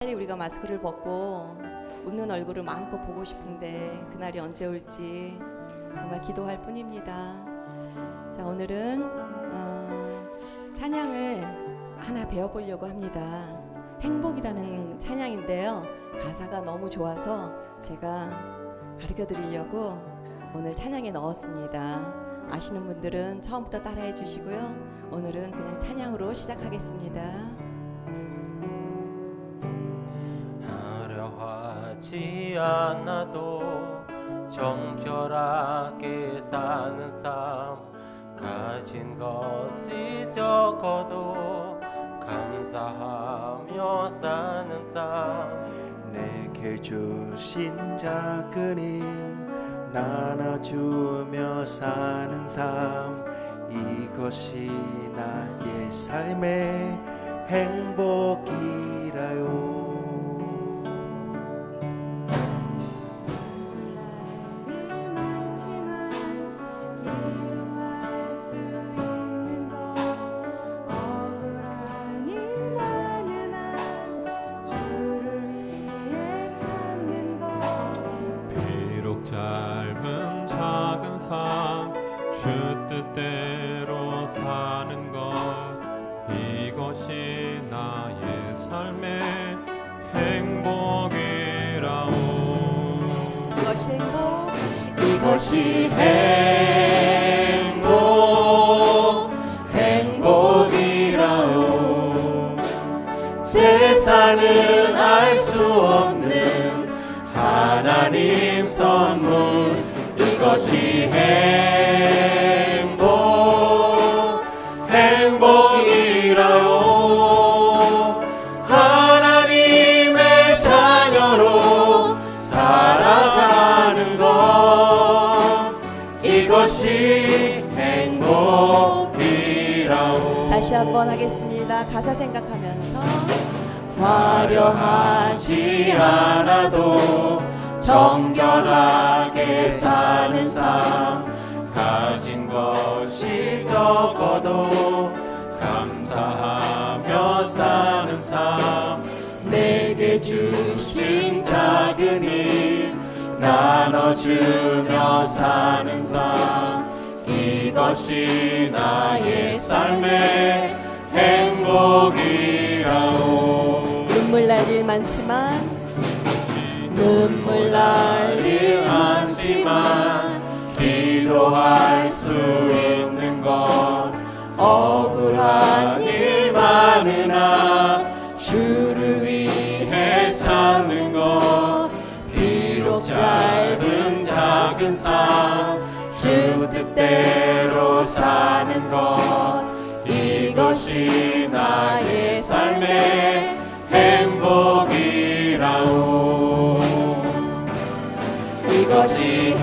빨리 우리가 마스크를 벗고 웃는 얼굴을 마음껏 보고 싶은데 그날이 언제 올지 정말 기도할 뿐입니다. 자, 오늘은 찬양을 하나 배워보려고 합니다. 행복이라는 찬양인데요, 가사가 너무 좋아서 제가 가르쳐 드리려고 오늘 찬양에 넣었습니다. 아시는 분들은 처음부터 따라해 주시고요. 오늘은 그냥 찬양으로 시작하겠습니다. 하지 않아도 정결하게 사는 삶, 가진 것이 적어도 감사하며 사는 삶, 내게 주신 작은 힘 나눠주며 사는 삶, 이것이 나의 삶의 행복이라요. 짧은 작은 삶, 주 뜻대로 사는 것, 이것이 나의 삶의 행복이라오. 이것이 행복, 이것이 행복, 행복이라오. 세상은 알 수 없는 하나님 선물, 이것이 행복, 행복이라요. 하나님의 자녀로 살아가는 것, 이것이 행복이라오. 다시 한번 하겠습니다. 가사 생각하면서 화려하지 않아도 정결하게 사는 삶, 가진 것이 적어도 감사하며 사는 삶, 내게 주신 작은 힘 나눠주며 사는 삶, 이것이 나의 삶의 행복이라오. 눈물 날 일 많지만 눈물 날 일 많지만 기도할 수 있는 것, 억울한 일 많으나 주를 위해 찾는 것, 비록 짧은 작은 삶, 주 뜻대로 사는 것, 이것이 나의 삶의 행복이라오. 이것이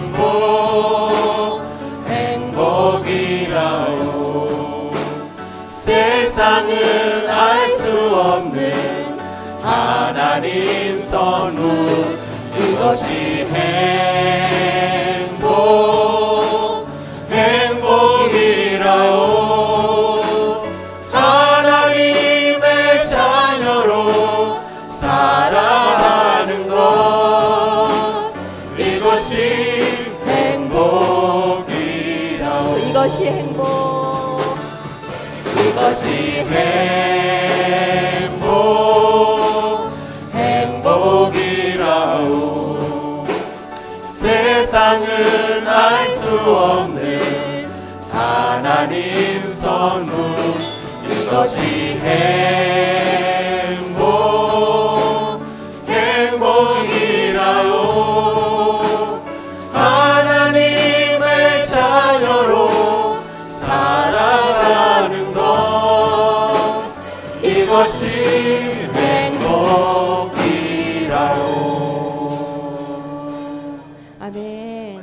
행복, 행복이라오. 세상은 알 수 없는 하나님 선물, 이것이 행복, 행복이라오. 하나님의 자녀로 살아가는 것, 이것이 행복이라오. 이것이 행복, 이것이 행복, 행복이라오. 세상은 알 수 없는 하나님 선물, 이것이 행복, 행복이라오. 하나님의 자녀로 살아가는 것, 이것이 행복이라오. 아멘.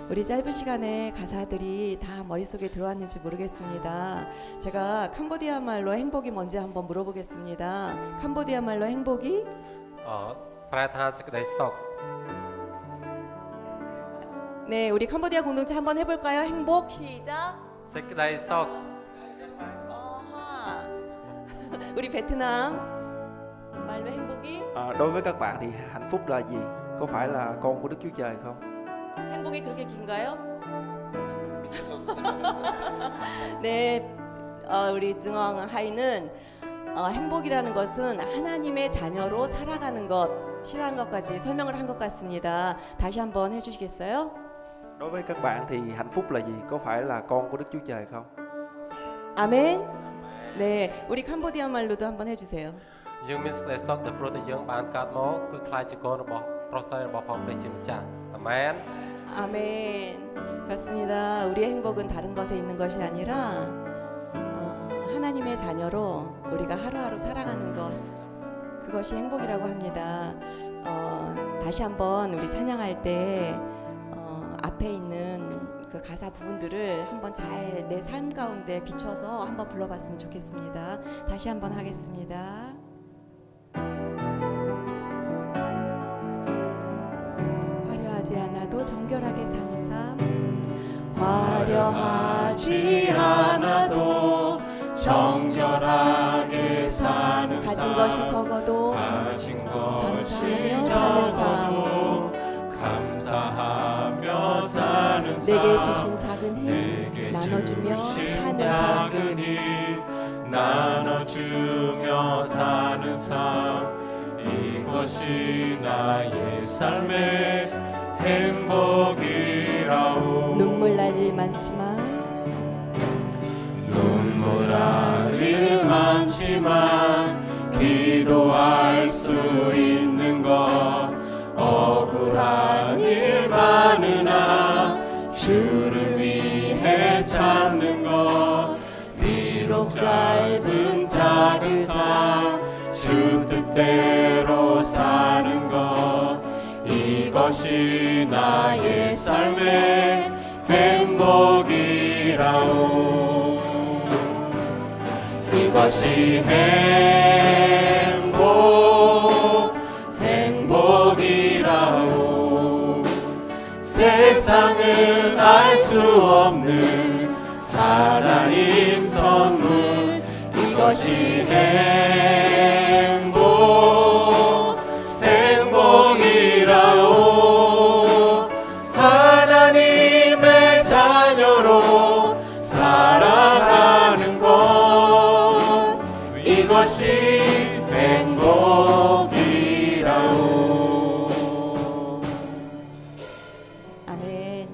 우리 짧은 시간에 가사들이 다 머릿속에 들어왔는지 모르겠습니다. 제가 캄보디아 말로 행복이 뭔지 한번 물어보겠습니다. 캄보디아 말로 행복이 ប្រែថាសេចក្តីសុខ 네, 우리 캄보디아 공동체 한번 해볼까요? 행복 시작. សេចក្តីសុខ 어하. 우리 베트남 말로 행복이 Đối với các bạn thì hạnh phúc là gì? Có phải là con của Đức Chúa Trời không? 행복이 그렇게 긴가요? 네, 우리 증왕 하이는 행복이라는 것은 하나님의 자녀로 살아가는 것이라는 것까지 설명을 한 것 같습니다. 다시 한번 해주시겠어요? Đối với các bạn thì hạnh phúc là gì? Có phải là con của Đức Chúa Trời không? 아멘. 네, 우리 캄보디아 말로도 한번 해주세요. យើងមានសេចក្តីសុខដែលព្រោះតែយើងបានកើតមកគឺខ្លាចជាកូនរបស់ប្រុសស្រីរបស់ព្រះព្រះជាម្ចាស់អាមែន 아멘. 그렇습니다. 우리의 행복은 다른 것에 있는 것이 아니라 하나님의 자녀로 우리가 하루하루 살아가는 것, 그것이 행복이라고 합니다. 다시 한번 우리 찬양할 때 앞에 있는 그 가사 부분들을 한번 잘 내 삶 가운데 비춰서 한번 불러봤으면 좋겠습니다. 다시 한번 하겠습니다. 화려하지 않아도 정결하게 사는 삶, 화려하지 않아도 정결하게 사는 가진 것이 적어도 가진 감사하며 사는 삶, 감사하며 사는 삶 내게 주신 작은 힘 내게 나눠주며 주신 사는 삶, 작은 힘 나눠주며 사는 삶 이것이 나의 삶의 행복이라오 눈물 날 일 많지만 눈물 날 일 많지만 기도할 수 있는 것 억울한 일 많으나 주를 위해 찾는 것 비록 짧은 작은 삶 주 뜻대로 사는 것 이것이 나의 삶의 행복이라오 이것이 행복이라오 세상은 알 수 없는 하나님 선물 이것이 행복이라오 하나님의 자녀로 살아가는 것 이것이 행복이라오 아멘.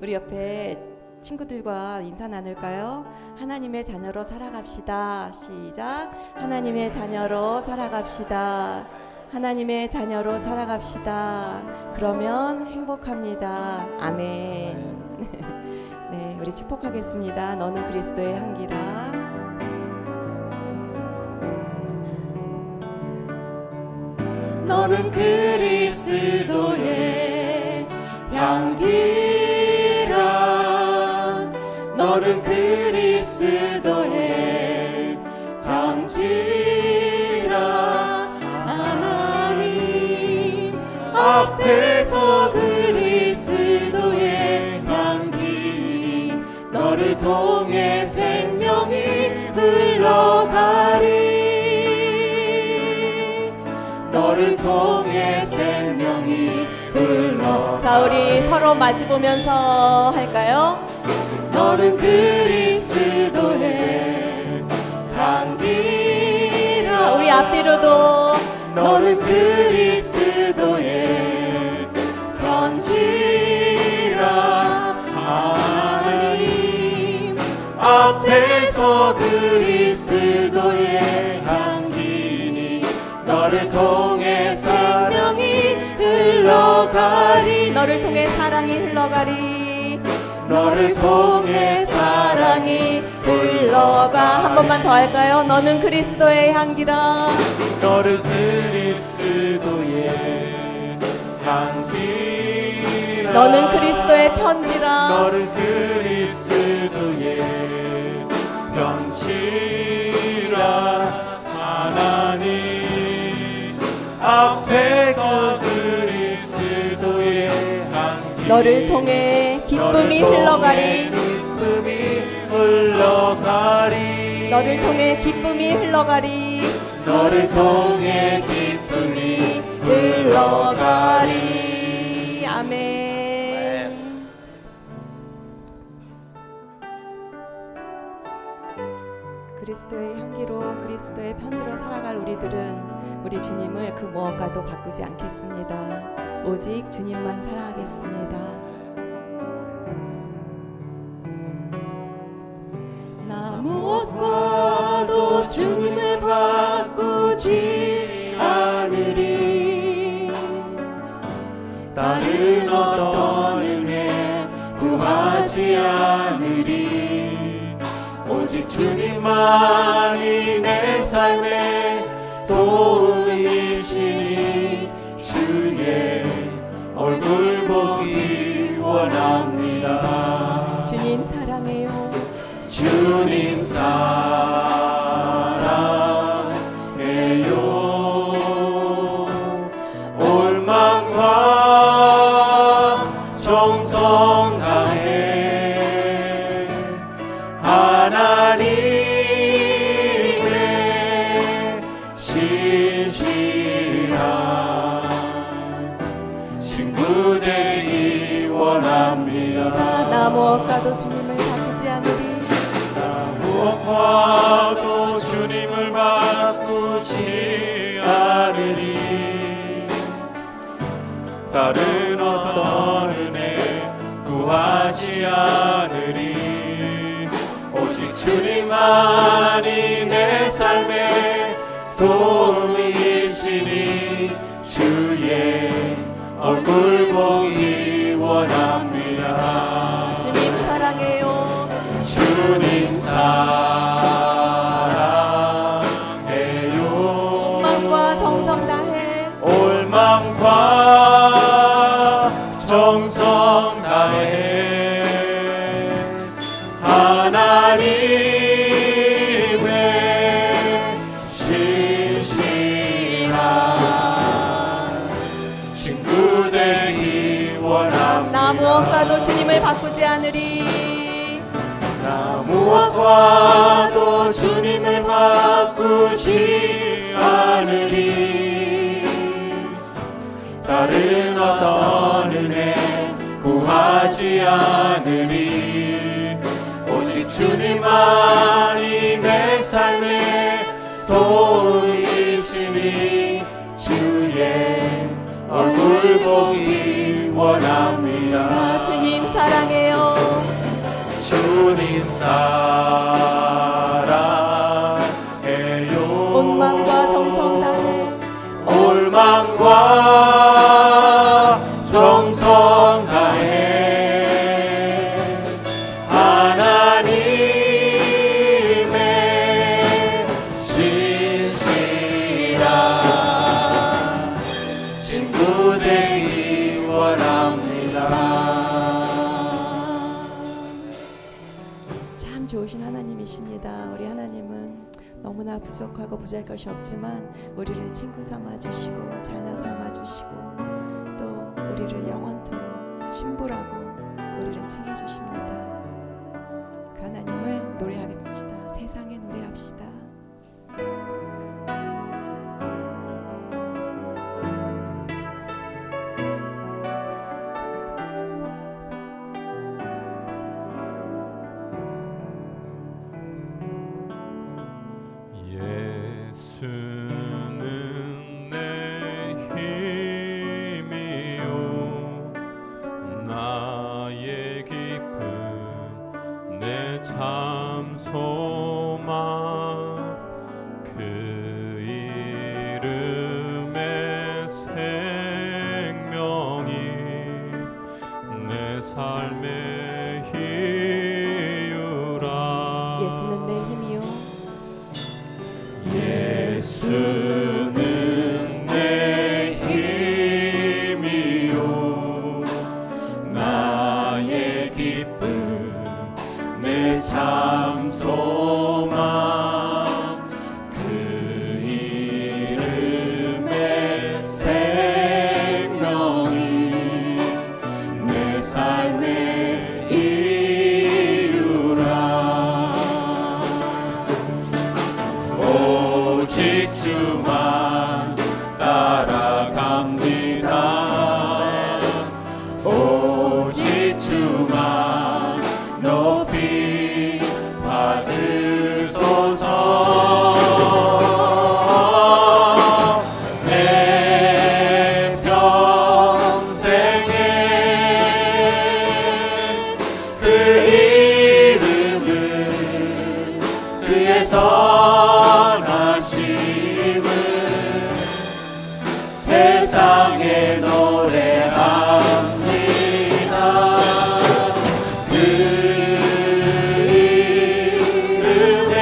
우리 옆에 친구들과 인사 나눌까요? 하나님의 자녀로 살아갑시다. 시작. 하나님의 자녀로 살아갑시다. 하나님의 자녀로 살아갑시다. 그러면 행복합니다. 아멘. 네, 우리 축복하겠습니다. 너는 그리스도의 향기라. 너는 그리스도의 향기라. 너는 그리스도의 향기라. 하나님 앞에서 그리스도의 향기 너를 통해 생명이 흘러가리. 너를 통해 생명이 흘러. 자, 우리 서로 마주보면서 할까요? 너는 그리스도의 향기라. 우리 앞뒤로도 너는 그리스도의 향기라. 하나님 앞에서 그리스도의 향기니 너를 통해 생명이 흘러가리. 너를 통해 사랑이 흘러가리. 너를 통해 사랑이 흘러가. 한 번만 더 할까요? 너는 그리스도의 향기라. 너를 그리스도의 향기라. 너는 그리스도의 편지라. 너를 그리스도의 편지라. 하나님 앞에 그 그리스도의 향기 너를 통해 기쁨이 흘러가리. 기쁨이 흘러가리. 너를 통해 기쁨이 흘러가리 너를 통해 기쁨이 흘러가리. 아멘. 그리스도의 향기로 그리스도의 편지로 살아갈 우리들은 우리 주님을 그 무엇과도 바꾸지 않겠습니다. 오직 주님만 사랑하겠습니다. 나 무엇과도 주님을 바꾸지 않으리. 다른 어떤 은혜 구하지 않으리. 오직 주님만이 내 삶의 도움이시니 주의 얼굴 보기 원합니다. 주님 사랑해요. 주님 사랑해요. 올망과 정성 다해 하나님의 신실한 친구 되기 원합니다. 나 무엇과도 주님을 바꾸지 않으리. 무엇과도 주님을 바꾸지 않으리. 다른 어떤 은혜 구하지 않으리. 오직 주님만이 내 삶의 도움이시니 주의 얼굴 보기 원합니다. 주님 사랑해요. 주님 사랑해요. 마음과 정성 다해 올망과 정성 다해 하나님의 신실한 친구 되기 원합니다. 나 무엇과도 주님을 바꾸지 않으리. 나 무엇과도 주님을 바꾸지 않으리. 다른 어떤 은혜 구하지 않으리. 오직 주님만이 내 삶의 도움이시니 주의 얼굴 보기 원합니다. 주님 사랑해요. 주님 사랑해요. 온 마음과 정성 다해 올망과 정성 다해 하나님의 신실한 친구 되기 원합니다. 참 좋으신 하나님이십니다. 우리 하나님은 너무나 부족하고 부자일 것이 없지만 우리를 친구 삼아 주시고 자녀 삼아 주시고 또 우리를 영원토록 신부라고 우리를 챙겨 주십니다. 그 하나님을 노래하겠습니다. 세상에 노래합시다. 예수는 내 힘이요 나의 기쁨 내 참 소망 그 이름의 생명이 내 삶의 이유라. 예수는 내 힘이요 예수는 내 힘이요 나의 기쁨 내 참 소망 그 이름의 생명이 내 삶의 이유라. 주만 따라갑니다. 오직 주만 높이 받으소서. 내 평생에 그 이름을 그의 선하심을 세상에 노래합니다. 그 이름에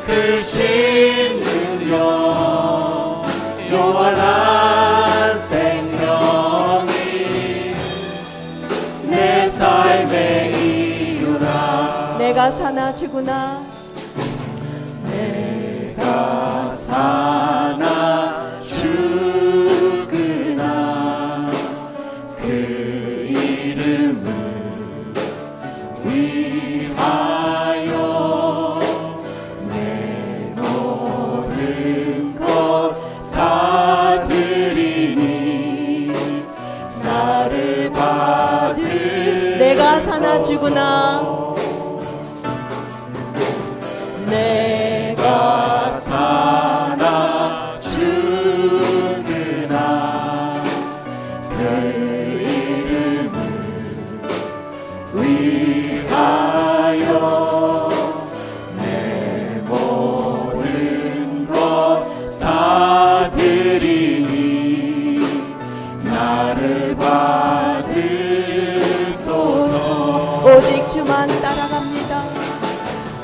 그 신능력 영원한 생명이 내 삶의 이유라. 내가 사나 죽으나 내가 사나 죽으나 그 이름을 위하여 내 모든 것 다 드리니 나를 받으소서. 내가 사나 죽으나 내가 사나 죽으나 그 이름을 위하여 내 모든 것 다 드리니 나를 받으소서. 오직 주만 따라갑니다.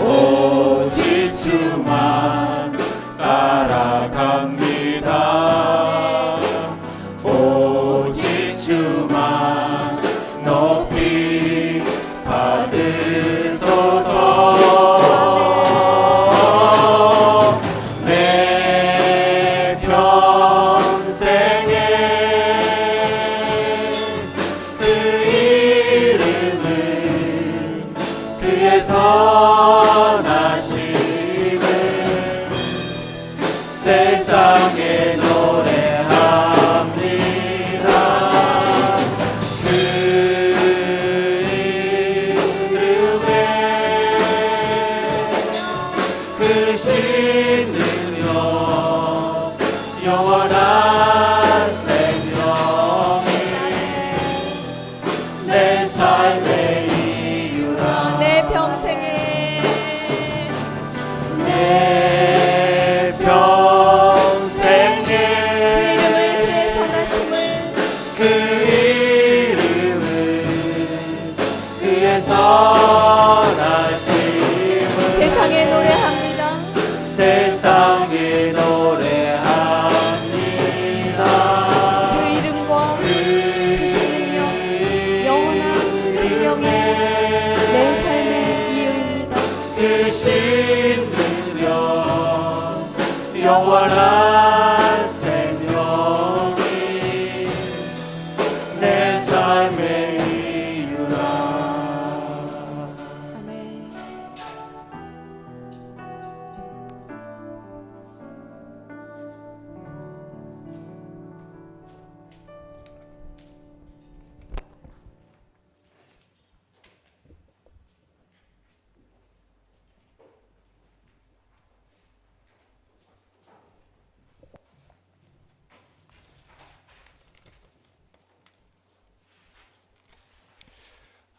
오직 주만 따라갑니다. 오직 주만 높이 받으소서. 내 평생에 그 이름을 그의 선하심을 세상에 노래합니다. 그 이름에 그 신능력 영원한 생명이 내 삶의 이유라. 내 평생에 내 그 평생에 이름을 그의 선하심을 그 이름을 그의 선하심을 세상에 노래합니다. 세상에 노래합니다. 그 이름과 그 신능력 영원한 생명이 내 삶의 이유입니다. 그 신능력 영원한 생명이 내 삶의 이유라. 아멘.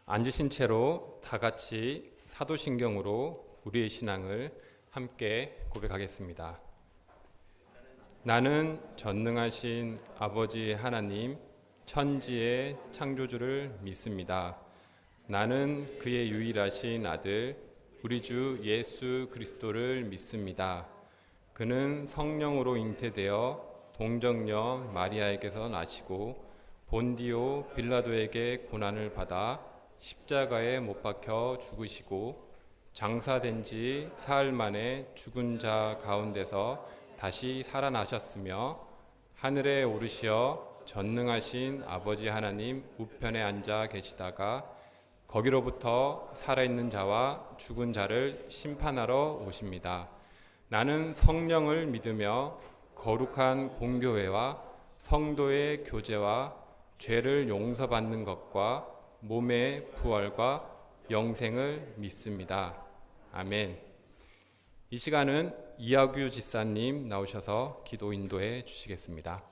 앉으신 채로 다 같이 사도신경으로 우리의 신앙을 함께 고백하겠습니다. 나는 전능하신 아버지 하나님, 천지의 창조주를 믿습니다. 나는 그의 유일하신 아들, 우리 주 예수 그리스도를 믿습니다. 그는 성령으로 잉태되어 동정녀 마리아에게서 나시고 본디오 빌라도에게 고난을 받아 십자가에 못 박혀 죽으시고 장사된 지 사흘 만에 죽은 자 가운데서 다시 살아나셨으며 하늘에 오르시어 전능하신 아버지 하나님 우편에 앉아 계시다가 거기로부터 살아있는 자와 죽은 자를 심판하러 오십니다. 나는 성령을 믿으며 거룩한 공교회와 성도의 교제와 죄를 용서받는 것과 몸의 부활과 영생을 믿습니다. 아멘. 이 시간은 이하규 집사님 나오셔서 기도 인도해 주시겠습니다.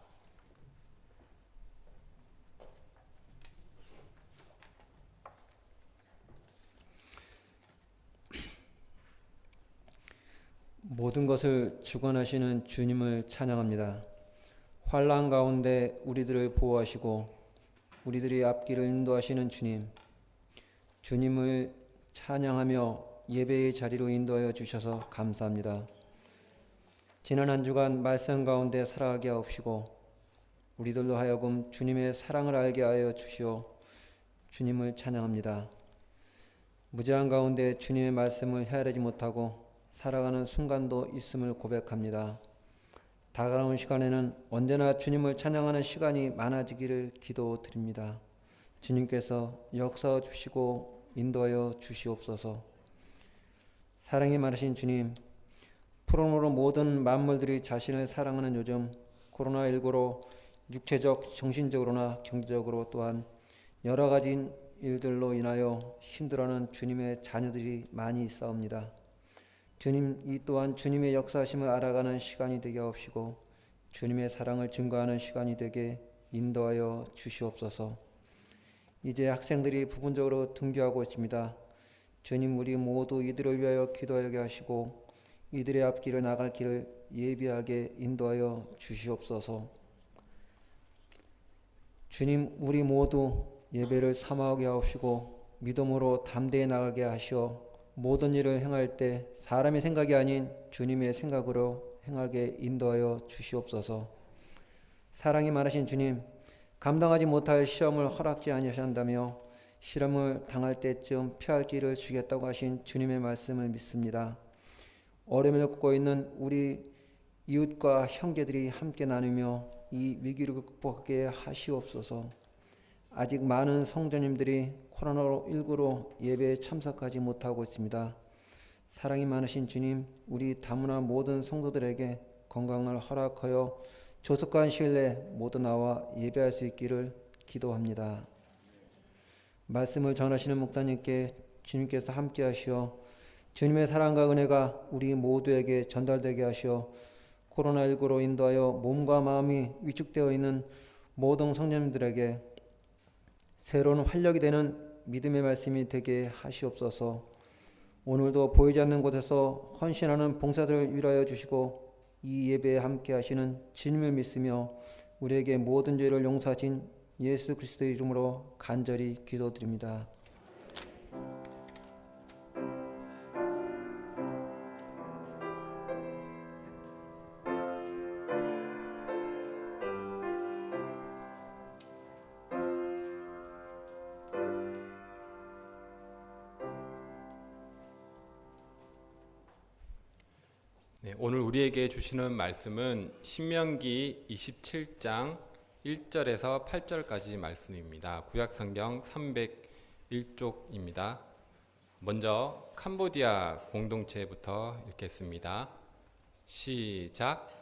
모든 것을 주관하시는 주님을 찬양합니다. 환난 가운데 우리들을 보호하시고 우리들의 앞길을 인도하시는 주님을 찬양하며 예배의 자리로 인도하여 주셔서 감사합니다. 지난 한 주간 말씀 가운데 살아가게 하옵시고 우리들로 하여금 주님의 사랑을 알게 하여 주시오. 주님을 찬양합니다. 무지한 가운데 주님의 말씀을 헤아리지 못하고 살아가는 순간도 있음을 고백합니다. 다가오는 시간에는 언제나 주님을 찬양하는 시간이 많아지기를 기도드립니다. 주님께서 역사해 주시고 인도하여 주시옵소서. 사랑이 많으신 주님, 프로모로 모든 만물들이 자신을 사랑하는 요즘 코로나19로 육체적, 정신적으로나 경제적으로 또한 여러 가지 일들로 인하여 힘들어하는 주님의 자녀들이 많이 있사옵니다. 주님, 이 또한 주님의 역사하심을 알아가는 시간이 되게 하옵시고 주님의 사랑을 증거하는 시간이 되게 인도하여 주시옵소서. 이제 학생들이 부분적으로 등교하고 있습니다. 주님, 우리 모두 이들을 위하여 기도하게 하시고 이들의 앞길을 나갈 길을 예비하게 인도하여 주시옵소서. 주님, 우리 모두 예배를 사모하게 하옵시고 믿음으로 담대히 나가게 하시어 모든 일을 행할 때 사람의 생각이 아닌 주님의 생각으로 행하게 인도하여 주시옵소서. 사랑이 많으신 주님, 감당하지 못할 시험을 허락지 아니하신다며 시험을 당할 때쯤 피할 길을 주겠다고 하신 주님의 말씀을 믿습니다. 어려움을 겪고 있는 우리 이웃과 형제들이 함께 나누며 이 위기를 극복하게 하시옵소서. 아직 많은 성도님들이 코로나19로 예배에 참석하지 못하고 있습니다. 사랑이 많으신 주님, 우리 다문화 모든 성도들에게 건강을 허락하여 조속한 시일 내에 모두 나와 예배할 수 있기를 기도합니다. 말씀을 전하시는 목사님께 주님께서 함께 하시어 주님의 사랑과 은혜가 우리 모두에게 전달되게 하시어 코로나19로 인도하여 몸과 마음이 위축되어 있는 모든 성도님들에게 새로운 활력이 되는 믿음의 말씀이 되게 하시옵소서. 오늘도 보이지 않는 곳에서 헌신하는 봉사들을 위로하여 주시고 이 예배에 함께 하시는 주님을 믿으며 우리에게 모든 죄를 용서하신 예수 그리스도의 이름으로 간절히 기도드립니다. 네, 오늘 우리에게 주시는 말씀은 신명기 27장 1절에서 8절까지 말씀입니다. 구약성경 301쪽입니다. 먼저 캄보디아 공동체부터 읽겠습니다. 시작.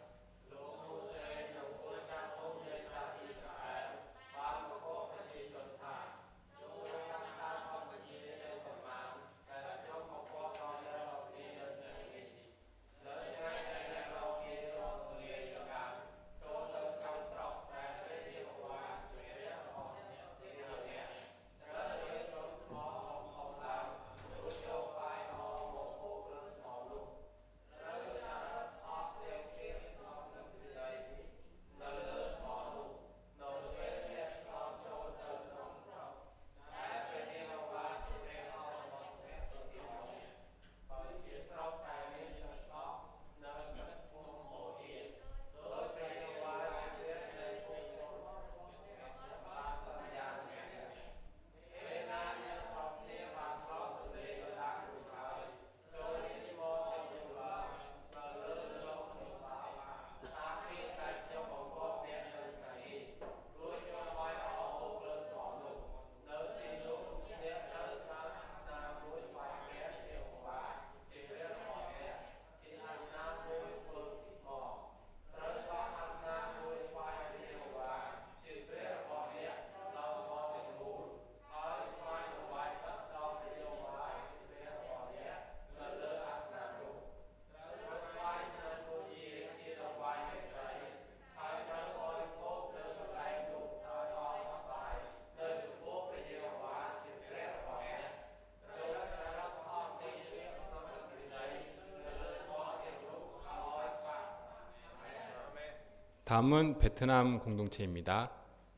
다음은 베트남 공동체입니다.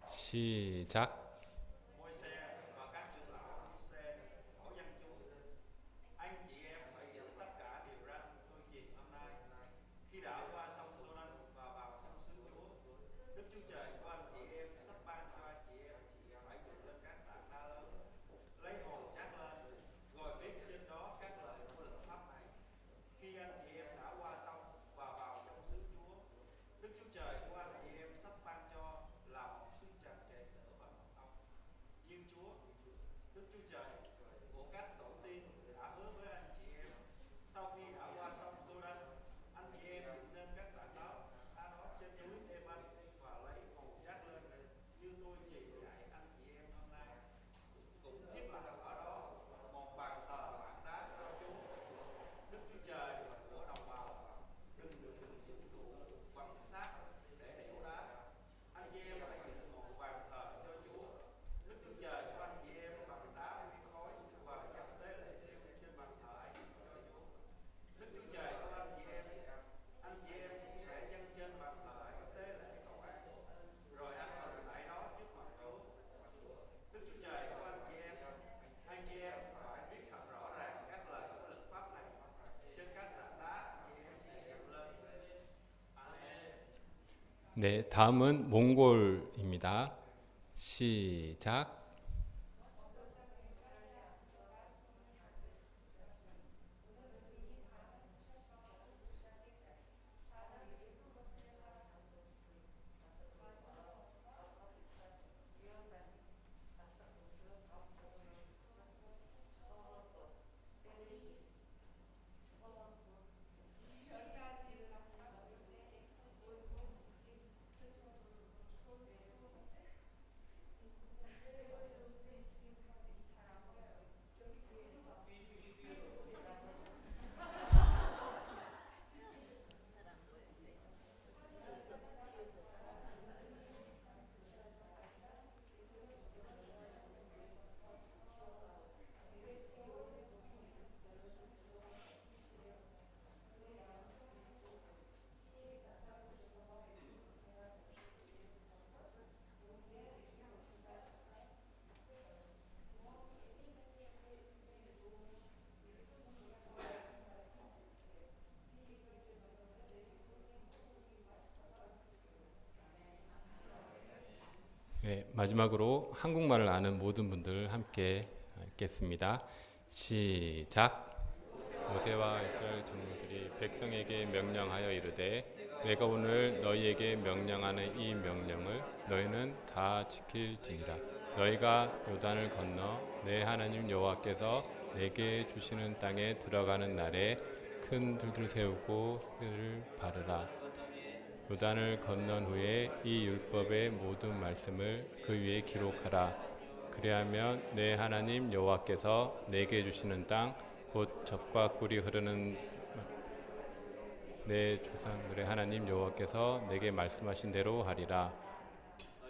시작. 네, 다음은 몽골입니다. 시작. 네, 마지막으로 한국말을 아는 모든 분들 함께 읽겠습니다. 시작. 모세와 이스라엘 장로들이 백성에게 명령하여 이르되 내가 오늘 너희에게 명령하는 이 명령을 너희는 다 지킬지니라. 너희가 요단을 건너 내 하나님 여호와께서 내게 주시는 땅에 들어가는 날에 큰 들들 세우고 흙을 바르라. 요단을 건넌 후에 이 율법의 모든 말씀을 그 위에 기록하라. 그리하면 내 하나님 여호와께서 내게 주시는 땅 곧 젖과 꿀이 흐르는 내 조상들의 하나님 여호와께서 내게 말씀하신 대로 하리라.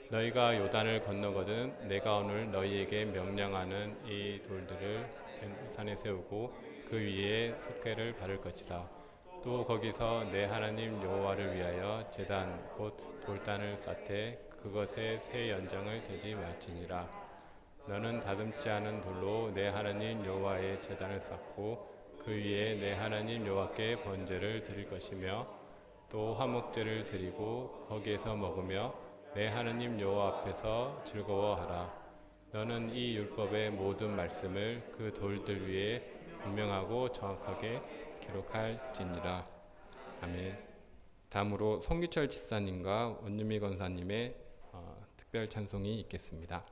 너희가 요단을 건너거든 내가 오늘 너희에게 명령하는 이 돌들을 산에 세우고 그 위에 숫개를 바를 것이라. 또 거기서 내 하나님 여호와를 위하여 제단 곧 돌단을 쌓되 그것에 새 연장을 대지 말지니라. 너는 다듬지 않은 돌로 내 하나님 여호와의 제단을 쌓고 그 위에 내 하나님 여호와께 번제를 드릴 것이며 또 화목제를 드리고 거기에서 먹으며 내 하나님 여호와 앞에서 즐거워하라. 너는 이 율법의 모든 말씀을 그 돌들 위에 분명하고 정확하게 기록할지니라. 아멘. 다음으로 송규철 집사님과 원유미 권사님의 특별 찬송이 있겠습니다.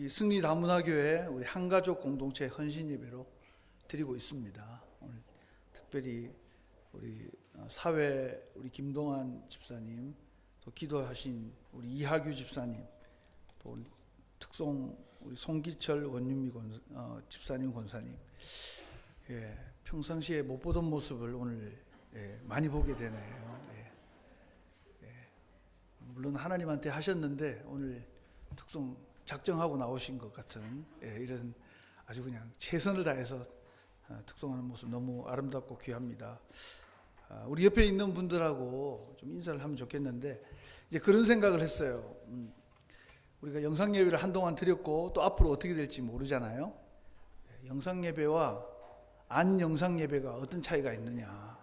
우리 승리 다문화교회 우리 한가족 공동체 헌신 예배로 드리고 있습니다. 오늘 특별히 우리 사회 우리 김동환 집사님, 또 기도하신 우리 이하규 집사님, 또 우리 특송 우리 송기철 원윤미 집사님 권사님, 예, 평상시에 못 보던 모습을 오늘 많이 보게 되네요. 물론 하나님한테 하셨는데 오늘 특송 작정하고 나오신 것 같은 이런 아주 그냥 최선을 다해서 특송하는 모습 너무 아름답고 귀합니다. 우리 옆에 있는 분들하고 좀 인사를 하면 좋겠는데 이제 그런 생각을 했어요. 우리가 영상 예배를 한동안 드렸고 또 앞으로 어떻게 될지 모르잖아요. 영상 예배와 안 영상 예배가 어떤 차이가 있느냐.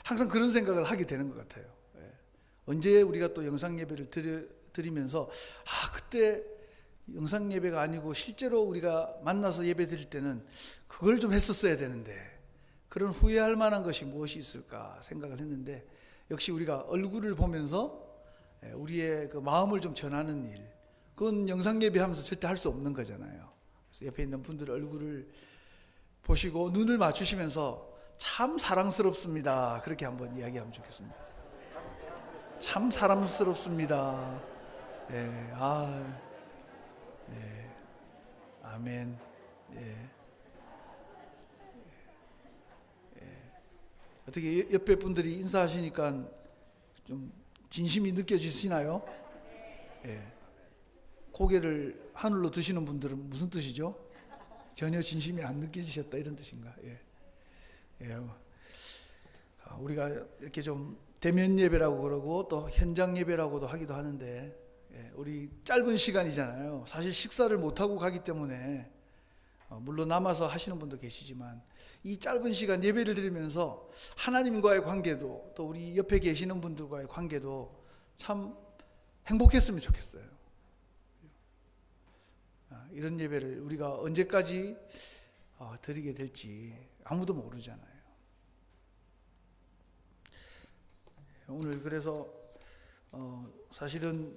항상 그런 생각을 하게 되는 것 같아요. 언제 우리가 또 영상 예배를 드리면서 그때 영상 예배가 아니고 실제로 우리가 만나서 예배 드릴 때는 그걸 좀 했었어야 되는데 그런 후회할 만한 것이 무엇이 있을까 생각을 했는데 역시 우리가 얼굴을 보면서 우리의 그 마음을 좀 전하는 일, 그건 영상 예배하면서 절대 할 수 없는 거잖아요. 그래서 옆에 있는 분들 얼굴을 보시고 눈을 맞추시면서 참 사랑스럽습니다, 그렇게 한번 이야기하면 좋겠습니다. 참 사랑스럽습니다. 아멘. 어떻게 옆에 분들이 인사하시니까 좀 진심이 느껴지시나요? 고개를 하늘로 드시는 분들은 무슨 뜻이죠? 전혀 진심이 안 느껴지셨다 이런 뜻인가? 우리가 이렇게 좀 대면 예배라고 그러고 또 현장 예배라고도 하기도 하는데 우리 짧은 시간이잖아요. 사실 식사를 못하고 가기 때문에 물론 남아서 하시는 분도 계시지만 이 짧은 시간 예배를 드리면서 하나님과의 관계도 또 우리 옆에 계시는 분들과의 관계도 참 행복했으면 좋겠어요. 이런 예배를 우리가 언제까지 드리게 될지 아무도 모르잖아요. 오늘 그래서 사실은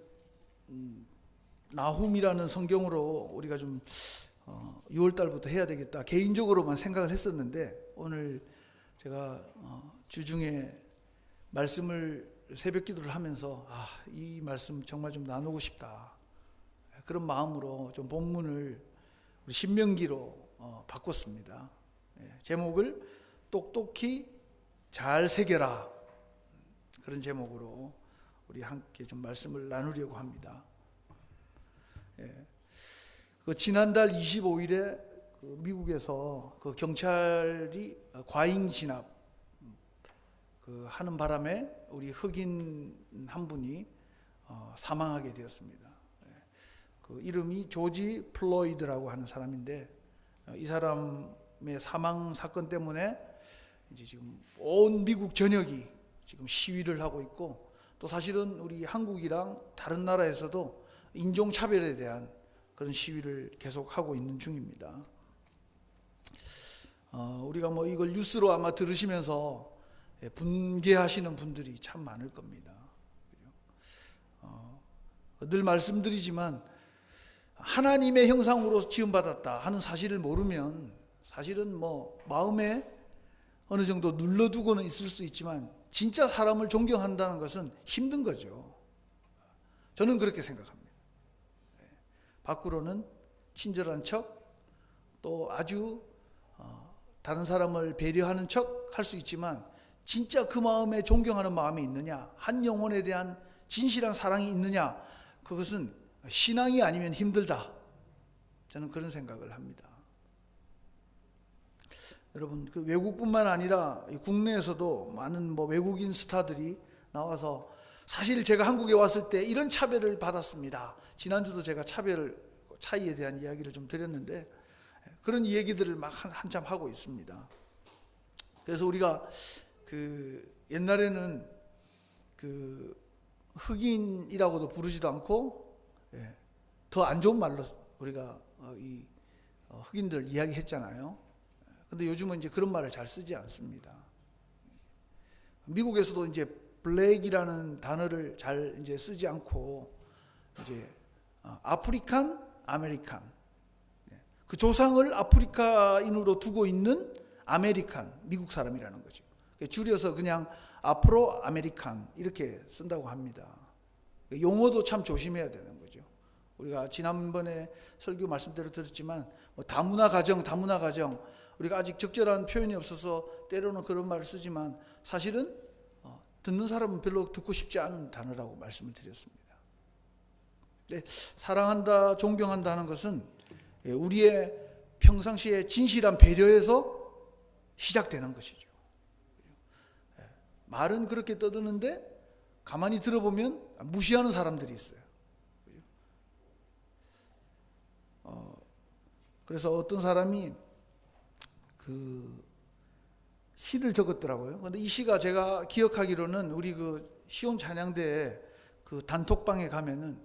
나훔이라는 성경으로 우리가 좀 6월 달부터 해야 되겠다 개인적으로만 생각을 했었는데 오늘 제가 주중에 말씀을 새벽 기도를 하면서 이 말씀 정말 좀 나누고 싶다 그런 마음으로 좀 본문을 우리 신명기로 바꿨습니다. 제목을 똑똑히 잘 새겨라, 그런 제목으로 우리 함께 좀 말씀을 나누려고 합니다. 그 지난달 25일에 그 미국에서 그 경찰이 과잉 진압 그 하는 바람에 우리 흑인 한 분이 사망하게 되었습니다. 그 이름이 조지 플로이드라고 하는 사람인데 이 사람의 사망 사건 때문에 이제 지금 온 미국 전역이 지금 시위를 하고 있고 또 사실은 우리 한국이랑 다른 나라에서도 인종차별에 대한 그런 시위를 계속하고 있는 중입니다. 우리가 뭐 이걸 뉴스로 아마 들으시면서 분개하시는 분들이 참 많을 겁니다. 늘 말씀드리지만 하나님의 형상으로 지음받았다 하는 사실을 모르면 사실은 뭐 마음에 어느 정도 눌러두고는 있을 수 있지만 진짜 사람을 존경한다는 것은 힘든 거죠. 저는 그렇게 생각합니다. 밖으로는 친절한 척, 또 아주 다른 사람을 배려하는 척 할 수 있지만 진짜 그 마음에 존경하는 마음이 있느냐, 한 영혼에 대한 진실한 사랑이 있느냐, 그것은 신앙이 아니면 힘들다. 저는 그런 생각을 합니다. 여러분, 그 외국뿐만 아니라 국내에서도 많은 뭐 외국인 스타들이 나와서 사실 제가 한국에 왔을 때 이런 차별을 받았습니다. 지난주도 제가 차이에 대한 이야기를 좀 드렸는데 그런 얘기들을 막 한참 하고 있습니다. 그래서 우리가 그 옛날에는 그 흑인이라고도 부르지도 않고 더 안 좋은 말로 우리가 이 흑인들 이야기했잖아요. 근데 요즘은 이제 그런 말을 잘 쓰지 않습니다. 미국에서도 이제 블랙이라는 단어를 잘 이제 쓰지 않고 이제 아프리칸 아메리칸. 그 조상을 아프리카인으로 두고 있는 아메리칸, 미국 사람이라는 거죠. 줄여서 그냥 아프로 아메리칸 이렇게 쓴다고 합니다. 용어도 참 조심해야 되는 거죠. 우리가 지난번에 설교 말씀대로 들었지만 뭐 다문화 가정 우리가 아직 적절한 표현이 없어서 때로는 그런 말을 쓰지만 사실은 듣는 사람은 별로 듣고 싶지 않은 단어라고 말씀을 드렸습니다. 사랑한다, 존경한다는 것은 우리의 평상시에 진실한 배려에서 시작되는 것이죠. 말은 그렇게 떠드는데 가만히 들어보면 무시하는 사람들이 있어요. 그래서 어떤 사람이 그 시를 적었더라고요. 근데 이 시가 제가 기억하기로는 우리 그 시온 찬양대에 그 단톡방에 가면은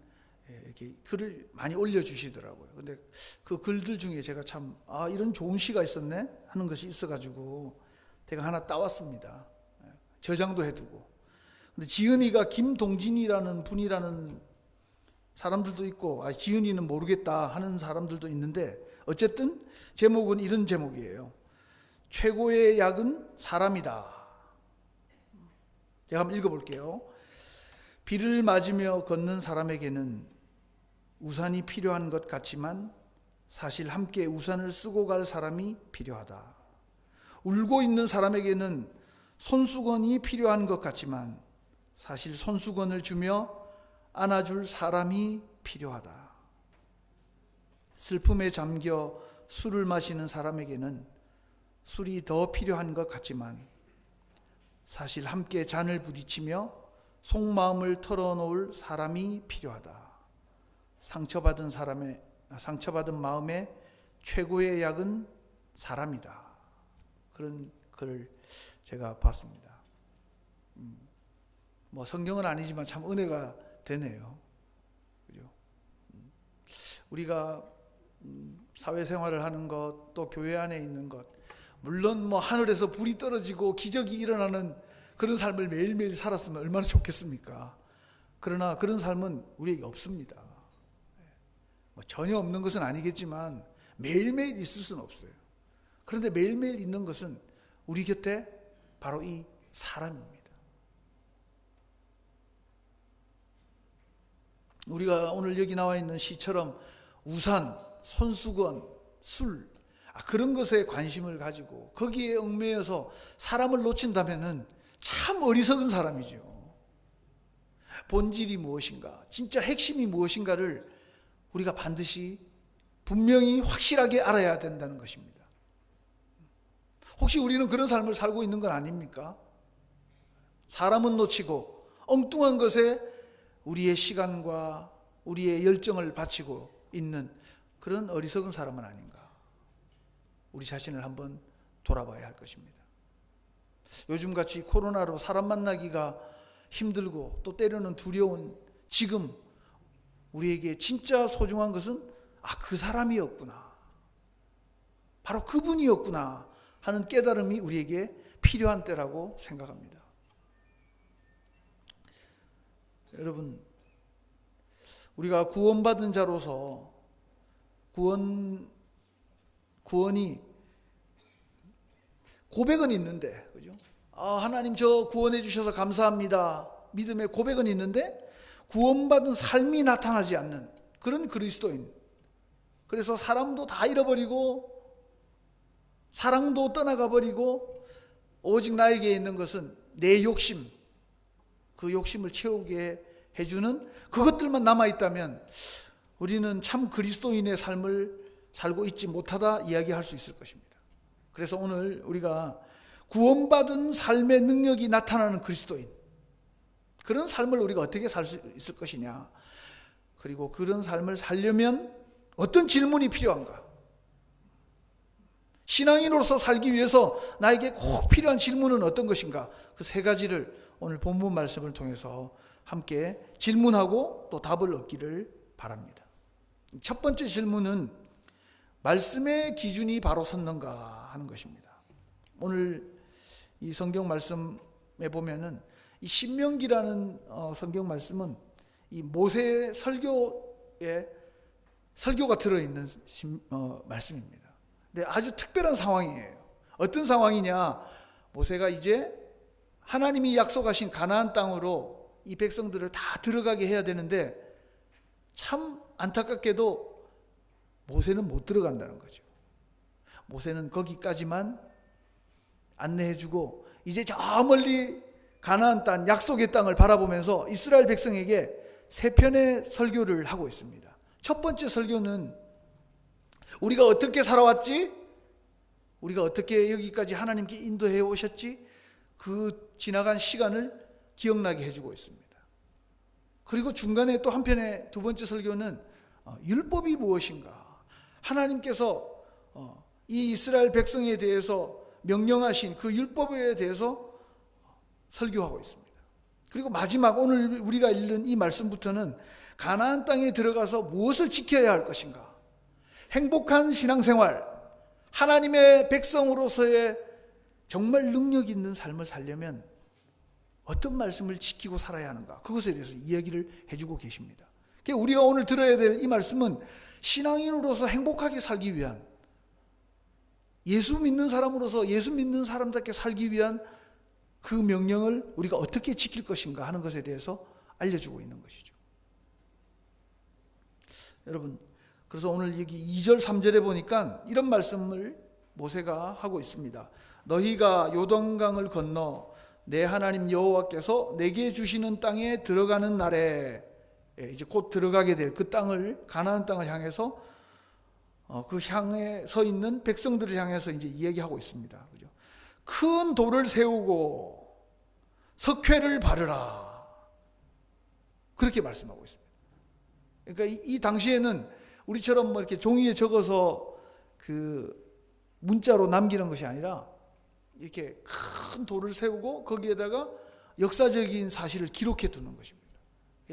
이렇게 글을 많이 올려주시더라고요. 근데 그 글들 중에 제가 참 이런 좋은 시가 있었네 하는 것이 있어가지고 제가 하나 따왔습니다. 저장도 해두고. 근데 지은이가 김동진이라는 분이라는 사람들도 있고 지은이는 모르겠다 하는 사람들도 있는데 어쨌든 제목은 이런 제목이에요. 최고의 약은 사람이다. 제가 한번 읽어볼게요. 비를 맞으며 걷는 사람에게는 우산이 필요한 것 같지만 사실 함께 우산을 쓰고 갈 사람이 필요하다. 울고 있는 사람에게는 손수건이 필요한 것 같지만 사실 손수건을 주며 안아줄 사람이 필요하다. 슬픔에 잠겨 술을 마시는 사람에게는 술이 더 필요한 것 같지만 사실 함께 잔을 부딪히며 속마음을 털어놓을 사람이 필요하다. 상처받은 마음의 최고의 약은 사람이다. 그런 글을 제가 봤습니다. 뭐 성경은 아니지만 참 은혜가 되네요. 그죠? 우리가 사회생활을 하는 것, 또 교회 안에 있는 것, 물론 뭐 하늘에서 불이 떨어지고 기적이 일어나는 그런 삶을 매일매일 살았으면 얼마나 좋겠습니까? 그러나 그런 삶은 우리에게 없습니다. 뭐 전혀 없는 것은 아니겠지만 매일매일 있을 수는 없어요. 그런데 매일매일 있는 것은 우리 곁에 바로 이 사람입니다. 우리가 오늘 여기 나와 있는 시처럼 우산, 손수건, 술 그런 것에 관심을 가지고 거기에 얽매여서 사람을 놓친다면은 참 어리석은 사람이죠. 본질이 무엇인가, 진짜 핵심이 무엇인가를 우리가 반드시 분명히 확실하게 알아야 된다는 것입니다. 혹시 우리는 그런 삶을 살고 있는 건 아닙니까? 사람은 놓치고 엉뚱한 것에 우리의 시간과 우리의 열정을 바치고 있는 그런 어리석은 사람은 아닌가? 우리 자신을 한번 돌아봐야 할 것입니다. 요즘같이 코로나로 사람 만나기가 힘들고 또 때로는 두려운 지금 우리에게 진짜 소중한 것은 그 사람이었구나, 바로 그분이었구나 하는 깨달음이 우리에게 필요한 때라고 생각합니다. 여러분, 우리가 구원받은 자로서 구원이 고백은 있는데, 그죠? 하나님 저 구원해 주셔서 감사합니다. 믿음의 고백은 있는데 구원받은 삶이 나타나지 않는 그런 그리스도인. 그래서 사람도 다 잃어버리고 사랑도 떠나가 버리고 오직 나에게 있는 것은 내 욕심, 그 욕심을 채우게 해주는 그것들만 남아있다면 우리는 참 그리스도인의 삶을 살고 있지 못하다 이야기할 수 있을 것입니다. 그래서 오늘 우리가 구원받은 삶의 능력이 나타나는 그리스도인, 그런 삶을 우리가 어떻게 살 수 있을 것이냐, 그리고 그런 삶을 살려면 어떤 질문이 필요한가, 신앙인으로서 살기 위해서 나에게 꼭 필요한 질문은 어떤 것인가, 그 세 가지를 오늘 본문 말씀을 통해서 함께 질문하고 또 답을 얻기를 바랍니다. 첫 번째 질문은 말씀의 기준이 바로 섰는가 하는 것입니다. 오늘 이 성경 말씀에 보면은 이 신명기라는 성경 말씀은 이 모세의 설교의 설교가 들어있는 말씀입니다. 근데 아주 특별한 상황이에요. 어떤 상황이냐? 모세가 이제 하나님이 약속하신 가나안 땅으로 이 백성들을 다 들어가게 해야 되는데 참 안타깝게도 모세는 못 들어간다는 거죠. 모세는 거기까지만 안내해주고 이제 저 멀리 가나안 땅, 약속의 땅을 바라보면서 이스라엘 백성에게 세 편의 설교를 하고 있습니다. 첫 번째 설교는 우리가 어떻게 살아왔지? 우리가 어떻게 여기까지 하나님께 인도해 오셨지? 그 지나간 시간을 기억나게 해주고 있습니다. 그리고 중간에 또 한편의 두 번째 설교는 율법이 무엇인가? 하나님께서 이 이스라엘 백성에 대해서 명령하신 그 율법에 대해서 설교하고 있습니다. 그리고 마지막 오늘 우리가 읽는 이 말씀부터는 가나안 땅에 들어가서 무엇을 지켜야 할 것인가? 행복한 신앙생활, 하나님의 백성으로서의 정말 능력 있는 삶을 살려면 어떤 말씀을 지키고 살아야 하는가? 그것에 대해서 이야기를 해주고 계십니다. 그러니까 우리가 오늘 들어야 될 이 말씀은 신앙인으로서 행복하게 살기 위한, 예수 믿는 사람으로서 예수 믿는 사람답게 살기 위한 그 명령을 우리가 어떻게 지킬 것인가 하는 것에 대해서 알려주고 있는 것이죠. 여러분, 그래서 오늘 여기 2절 3절에 보니까 이런 말씀을 모세가 하고 있습니다. 너희가 요단강을 건너 내 하나님 여호와께서 내게 주시는 땅에 들어가는 날에, 이제 곧 들어가게 될 그 땅을, 가나안 땅을 향해서 그 향에 서 있는 백성들을 향해서 이제 이야기하고 있습니다. 그죠? 큰 돌을 세우고 석회를 바르라, 그렇게 말씀하고 있습니다. 그러니까 이 당시에는 우리처럼 뭐 이렇게 종이에 적어서 그 문자로 남기는 것이 아니라 이렇게 큰 돌을 세우고 거기에다가 역사적인 사실을 기록해 두는 것입니다.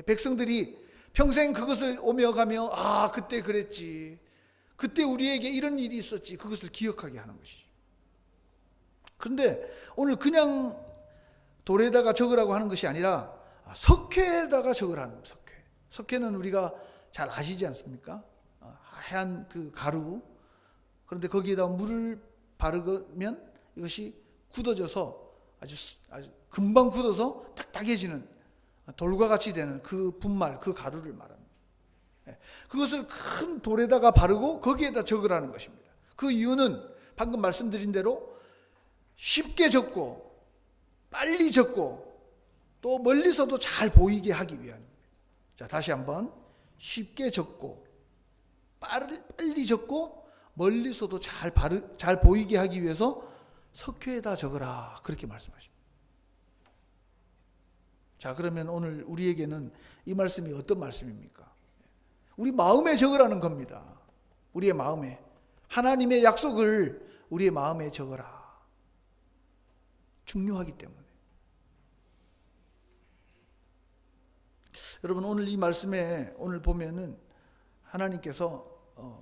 백성들이 평생 그것을 오며 가며 그때 그랬지, 그때 우리에게 이런 일이 있었지, 그것을 기억하게 하는 것이죠. 그런데 오늘 그냥 돌에다가 적으라고 하는 것이 아니라 석회에다가 적으라는 거예요. 석회는 우리가 잘 아시지 않습니까? 하얀 그 가루. 그런데 거기에다 물을 바르면 이것이 굳어져서 아주 금방 굳어서 딱딱해지는, 돌과 같이 되는 그 분말, 그 가루를 말합니다. 그것을 큰 돌에다가 바르고 거기에다 적으라는 것입니다. 그 이유는 방금 말씀드린 대로 쉽게 적고 빨리 적고 또 멀리서도 잘 보이게 하기 위함입니다. 자, 다시 한번. 쉽게 적고 빨리 적고 멀리서도 잘 보이게 하기 위해서 석회에다 적으라, 그렇게 말씀하십니다. 자, 그러면 오늘 우리에게는 이 말씀이 어떤 말씀입니까? 우리 마음에 적으라는 겁니다. 우리의 마음에. 하나님의 약속을 우리의 마음에 적어라. 중요하기 때문에. 여러분, 오늘 이 말씀에 오늘 보면은 하나님께서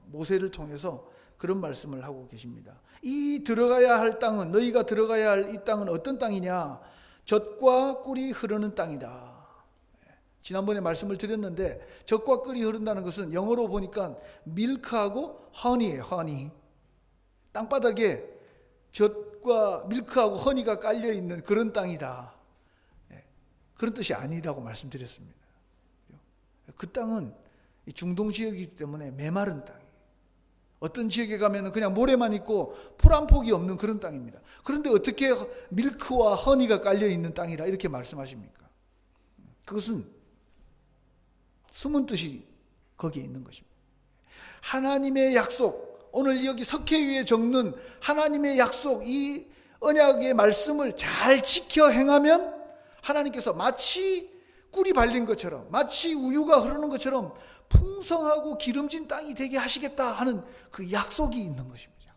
모세를 통해서 그런 말씀을 하고 계십니다. 이 들어가야 할 땅은, 너희가 들어가야 할 이 땅은 어떤 땅이냐? 젖과 꿀이 흐르는 땅이다. 지난번에 말씀을 드렸는데 젖과 꿀이 흐른다는 것은 영어로 보니까 밀크하고 허니예요. 허니. 땅바닥에 젖과 밀크하고 허니가 깔려있는 그런 땅이다. 그런 뜻이 아니라고 말씀드렸습니다. 그 땅은 중동 지역이기 때문에 메마른 땅이에요. 어떤 지역에 가면 그냥 모래만 있고 풀 한 폭이 없는 그런 땅입니다. 그런데 어떻게 밀크와 허니가 깔려있는 땅이라 이렇게 말씀하십니까? 그것은 숨은 뜻이 거기에 있는 것입니다. 하나님의 약속, 오늘 여기 석회 위에 적는 하나님의 약속, 이 언약의 말씀을 잘 지켜 행하면 하나님께서 마치 꿀이 발린 것처럼, 마치 우유가 흐르는 것처럼 풍성하고 기름진 땅이 되게 하시겠다 하는 그 약속이 있는 것입니다.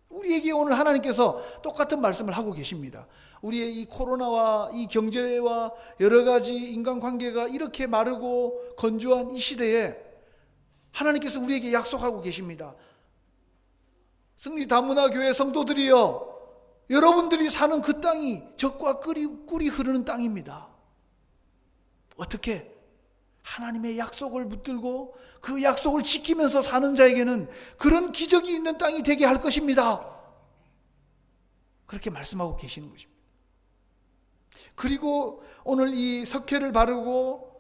우리에게 오늘 하나님께서 똑같은 말씀을 하고 계십니다. 우리의 이 코로나와 이 경제와 여러 가지 인간관계가 이렇게 마르고 건조한 이 시대에 하나님께서 우리에게 약속하고 계십니다. 승리 다문화 교회 성도들이여, 여러분들이 사는 그 땅이 젖과 꿀이 흐르는 땅입니다. 어떻게? 하나님의 약속을 붙들고 그 약속을 지키면서 사는 자에게는 그런 기적이 있는 땅이 되게 할 것입니다. 그렇게 말씀하고 계시는 것입니다. 그리고 오늘 이 석회를 바르고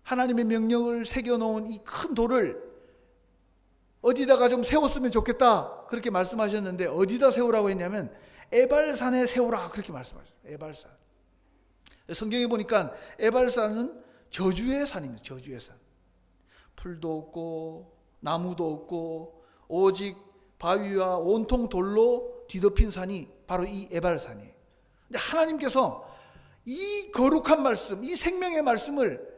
하나님의 명령을 새겨놓은 이 큰 돌을 어디다가 좀 세웠으면 좋겠다 그렇게 말씀하셨는데, 어디다 세우라고 했냐면 에발산에 세우라 그렇게 말씀하셨어요. 에발산. 성경에 보니까 에발산은 저주의 산입니다. 저주의 산. 풀도 없고 나무도 없고 오직 바위와 온통 돌로 뒤덮인 산이 바로 이 에발산이에요. 근데 하나님께서 이 거룩한 말씀, 이 생명의 말씀을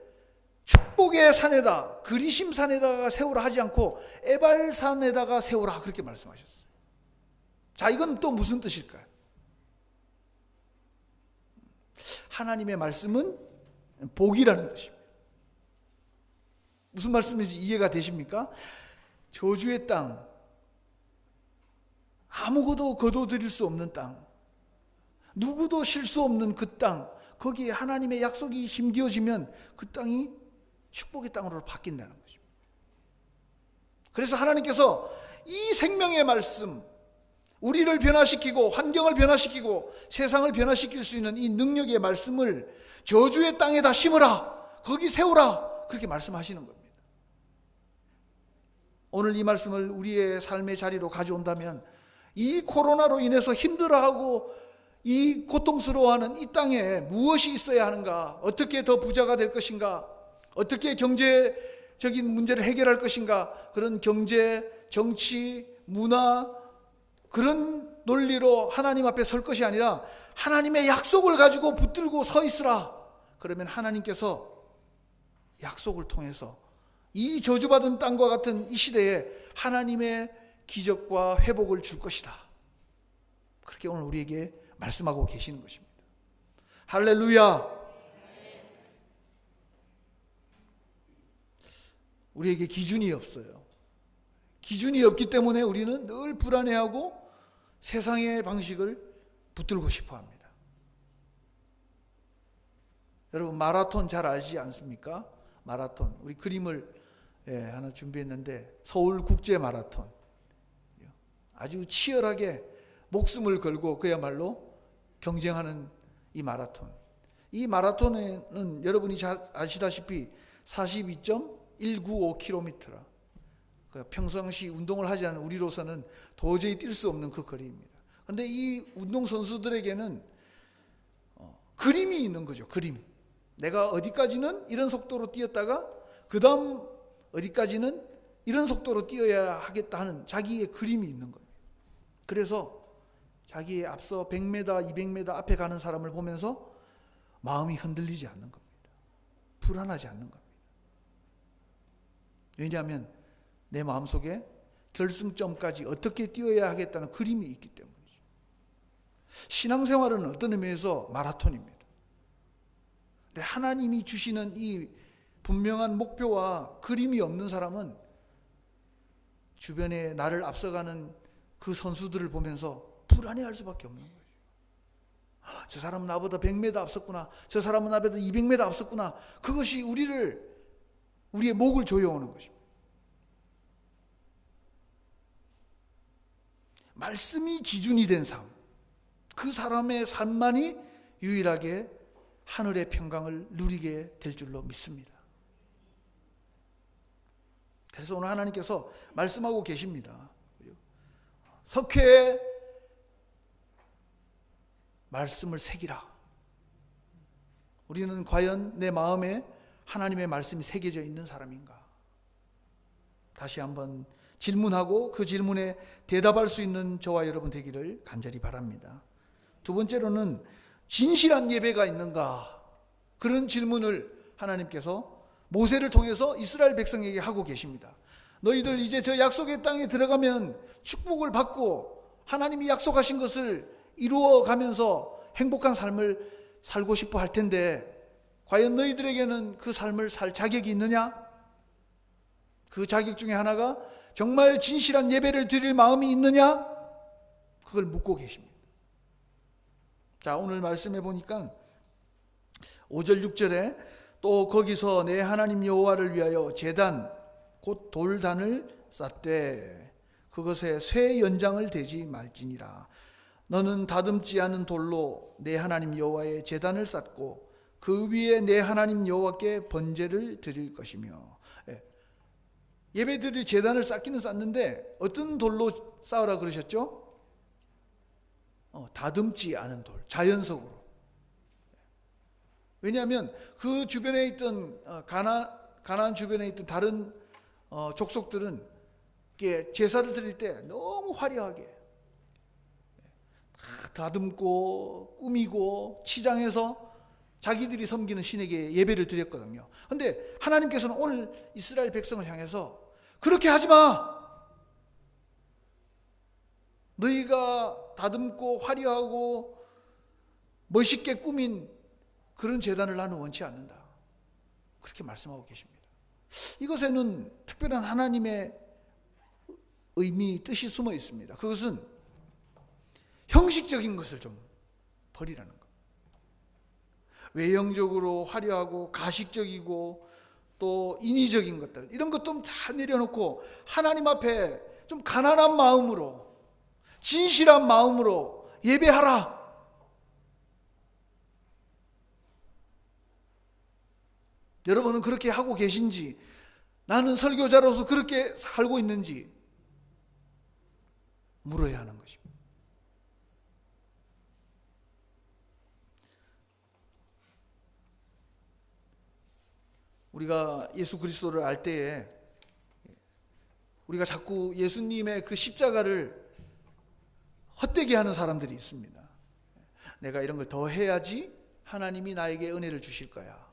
축복의 산에다, 그리심 산에다가 세우라 하지 않고 에발산에다가 세우라 그렇게 말씀하셨어요. 자, 이건 또 무슨 뜻일까요? 하나님의 말씀은 복이라는 뜻입니다. 무슨 말씀인지 이해가 되십니까? 저주의 땅, 아무것도 거둬들일 수 없는 땅, 누구도 쉴 수 없는 그 땅, 거기에 하나님의 약속이 심겨지면 그 땅이 축복의 땅으로 바뀐다는 것입니다. 그래서 하나님께서 이 생명의 말씀, 우리를 변화시키고 환경을 변화시키고 세상을 변화시킬 수 있는 이 능력의 말씀을 저주의 땅에다 심으라, 거기 세우라 그렇게 말씀하시는 겁니다. 오늘 이 말씀을 우리의 삶의 자리로 가져온다면 이 코로나로 인해서 힘들어하고 이 고통스러워하는 이 땅에 무엇이 있어야 하는가, 어떻게 더 부자가 될 것인가, 어떻게 경제적인 문제를 해결할 것인가, 그런 경제, 정치, 문화, 그런 논리로 하나님 앞에 설 것이 아니라 하나님의 약속을 가지고 붙들고 서 있으라. 그러면 하나님께서 약속을 통해서 이 저주받은 땅과 같은 이 시대에 하나님의 기적과 회복을 줄 것이다. 그렇게 오늘 우리에게 말씀하고 계시는 것입니다. 할렐루야. 우리에게 기준이 없어요. 기준이 없기 때문에 우리는 늘 불안해하고 세상의 방식을 붙들고 싶어 합니다. 여러분, 마라톤 잘 알지 않습니까? 마라톤. 우리 그림을 하나 준비했는데, 서울 국제 마라톤. 아주 치열하게 목숨을 걸고 그야말로 경쟁하는 이 마라톤. 이 마라톤에는 여러분이 잘 아시다시피 42.195km라. 평상시 운동을 하지 않은 우리로서는 도저히 뛸 수 없는 그 거리입니다. 그런데 이 운동선수들에게는 그림이 있는 거죠. 그림. 내가 어디까지는 이런 속도로 뛰었다가 그 다음 어디까지는 이런 속도로 뛰어야 하겠다 하는 자기의 그림이 있는 겁니다. 그래서 자기의 앞서 100m, 200m 앞에 가는 사람을 보면서 마음이 흔들리지 않는 겁니다. 불안하지 않는 겁니다. 왜냐하면 내 마음속에 결승점까지 어떻게 뛰어야 하겠다는 그림이 있기 때문이죠. 신앙생활은 어떤 의미에서 마라톤입니다. 근데 하나님이 주시는 이 분명한 목표와 그림이 없는 사람은 주변에 나를 앞서가는 그 선수들을 보면서 불안해할 수밖에 없는 거예요. 저 사람은 나보다 100m 앞섰구나. 저 사람은 나보다 200m 앞섰구나. 그것이 우리의 목을 조여오는 것입니다. 말씀이 기준이 된 삶, 그 사람의 삶만이 유일하게 하늘의 평강을 누리게 될 줄로 믿습니다. 그래서 오늘 하나님께서 말씀하고 계십니다. 석회에 말씀을 새기라. 우리는 과연 내 마음에 하나님의 말씀이 새겨져 있는 사람인가? 다시 한번 질문하고 그 질문에 대답할 수 있는 저와 여러분 되기를 간절히 바랍니다. 두 번째로는 진실한 예배가 있는가? 그런 질문을 하나님께서 모세를 통해서 이스라엘 백성에게 하고 계십니다. 너희들 이제 저 약속의 땅에 들어가면 축복을 받고 하나님이 약속하신 것을 이루어가면서 행복한 삶을 살고 싶어 할 텐데 과연 너희들에게는 그 삶을 살 자격이 있느냐? 그 자격 중에 하나가 정말 진실한 예배를 드릴 마음이 있느냐? 그걸 묻고 계십니다. 자, 오늘 말씀해 보니까 5절 6절에 또 거기서 내 하나님 여호와를 위하여 제단 곧 돌단을 쌓되 그것에 쇠 연장을 대지 말지니라. 너는 다듬지 않은 돌로 내 하나님 여호와의 제단을 쌓고 그 위에 내 하나님 여호와께 번제를 드릴 것이며. 예배 드릴 제단을 쌓기는 쌓는데 어떤 돌로 쌓으라 그러셨죠? 다듬지 않은 돌, 자연석으로. 왜냐하면 그 주변에 있던 가나안 주변에 있던 다른 족속들은 제사를 드릴 때 너무 화려하게 다듬고 꾸미고 치장해서 자기들이 섬기는 신에게 예배를 드렸거든요. 그런데 하나님께서는 오늘 이스라엘 백성을 향해서 그렇게 하지 마. 너희가 다듬고 화려하고 멋있게 꾸민 그런 제단을 나는 원치 않는다. 그렇게 말씀하고 계십니다. 이것에는 특별한 하나님의 의미, 뜻이 숨어 있습니다. 그것은 형식적인 것을 좀 버리라는 것. 외형적으로 화려하고 가식적이고 또 인위적인 것들, 이런 것 좀 다 내려놓고 하나님 앞에 좀 가난한 마음으로, 진실한 마음으로 예배하라. 여러분은 그렇게 하고 계신지, 나는 설교자로서 그렇게 살고 있는지 물어야 하는 것입니다. 우리가 예수 그리스도를 알 때에 우리가 자꾸 예수님의 그 십자가를 헛되게 하는 사람들이 있습니다. 내가 이런 걸 더 해야지 하나님이 나에게 은혜를 주실 거야.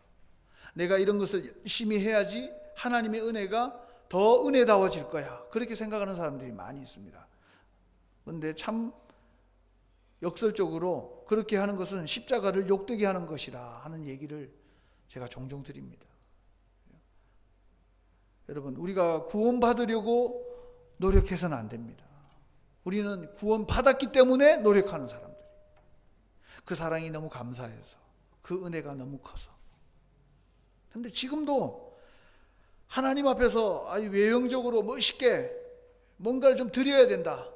내가 이런 것을 열심히 해야지 하나님의 은혜가 더 은혜다워질 거야. 그렇게 생각하는 사람들이 많이 있습니다. 그런데 참 역설적으로 그렇게 하는 것은 십자가를 욕되게 하는 것이라 하는 얘기를 제가 종종 드립니다. 여러분, 우리가 구원받으려고 노력해서는 안 됩니다. 우리는 구원받았기 때문에 노력하는 사람들. 그 사랑이 너무 감사해서, 그 은혜가 너무 커서. 그런데 지금도 하나님 앞에서 아주 외형적으로 멋있게 뭔가를 좀 드려야 된다.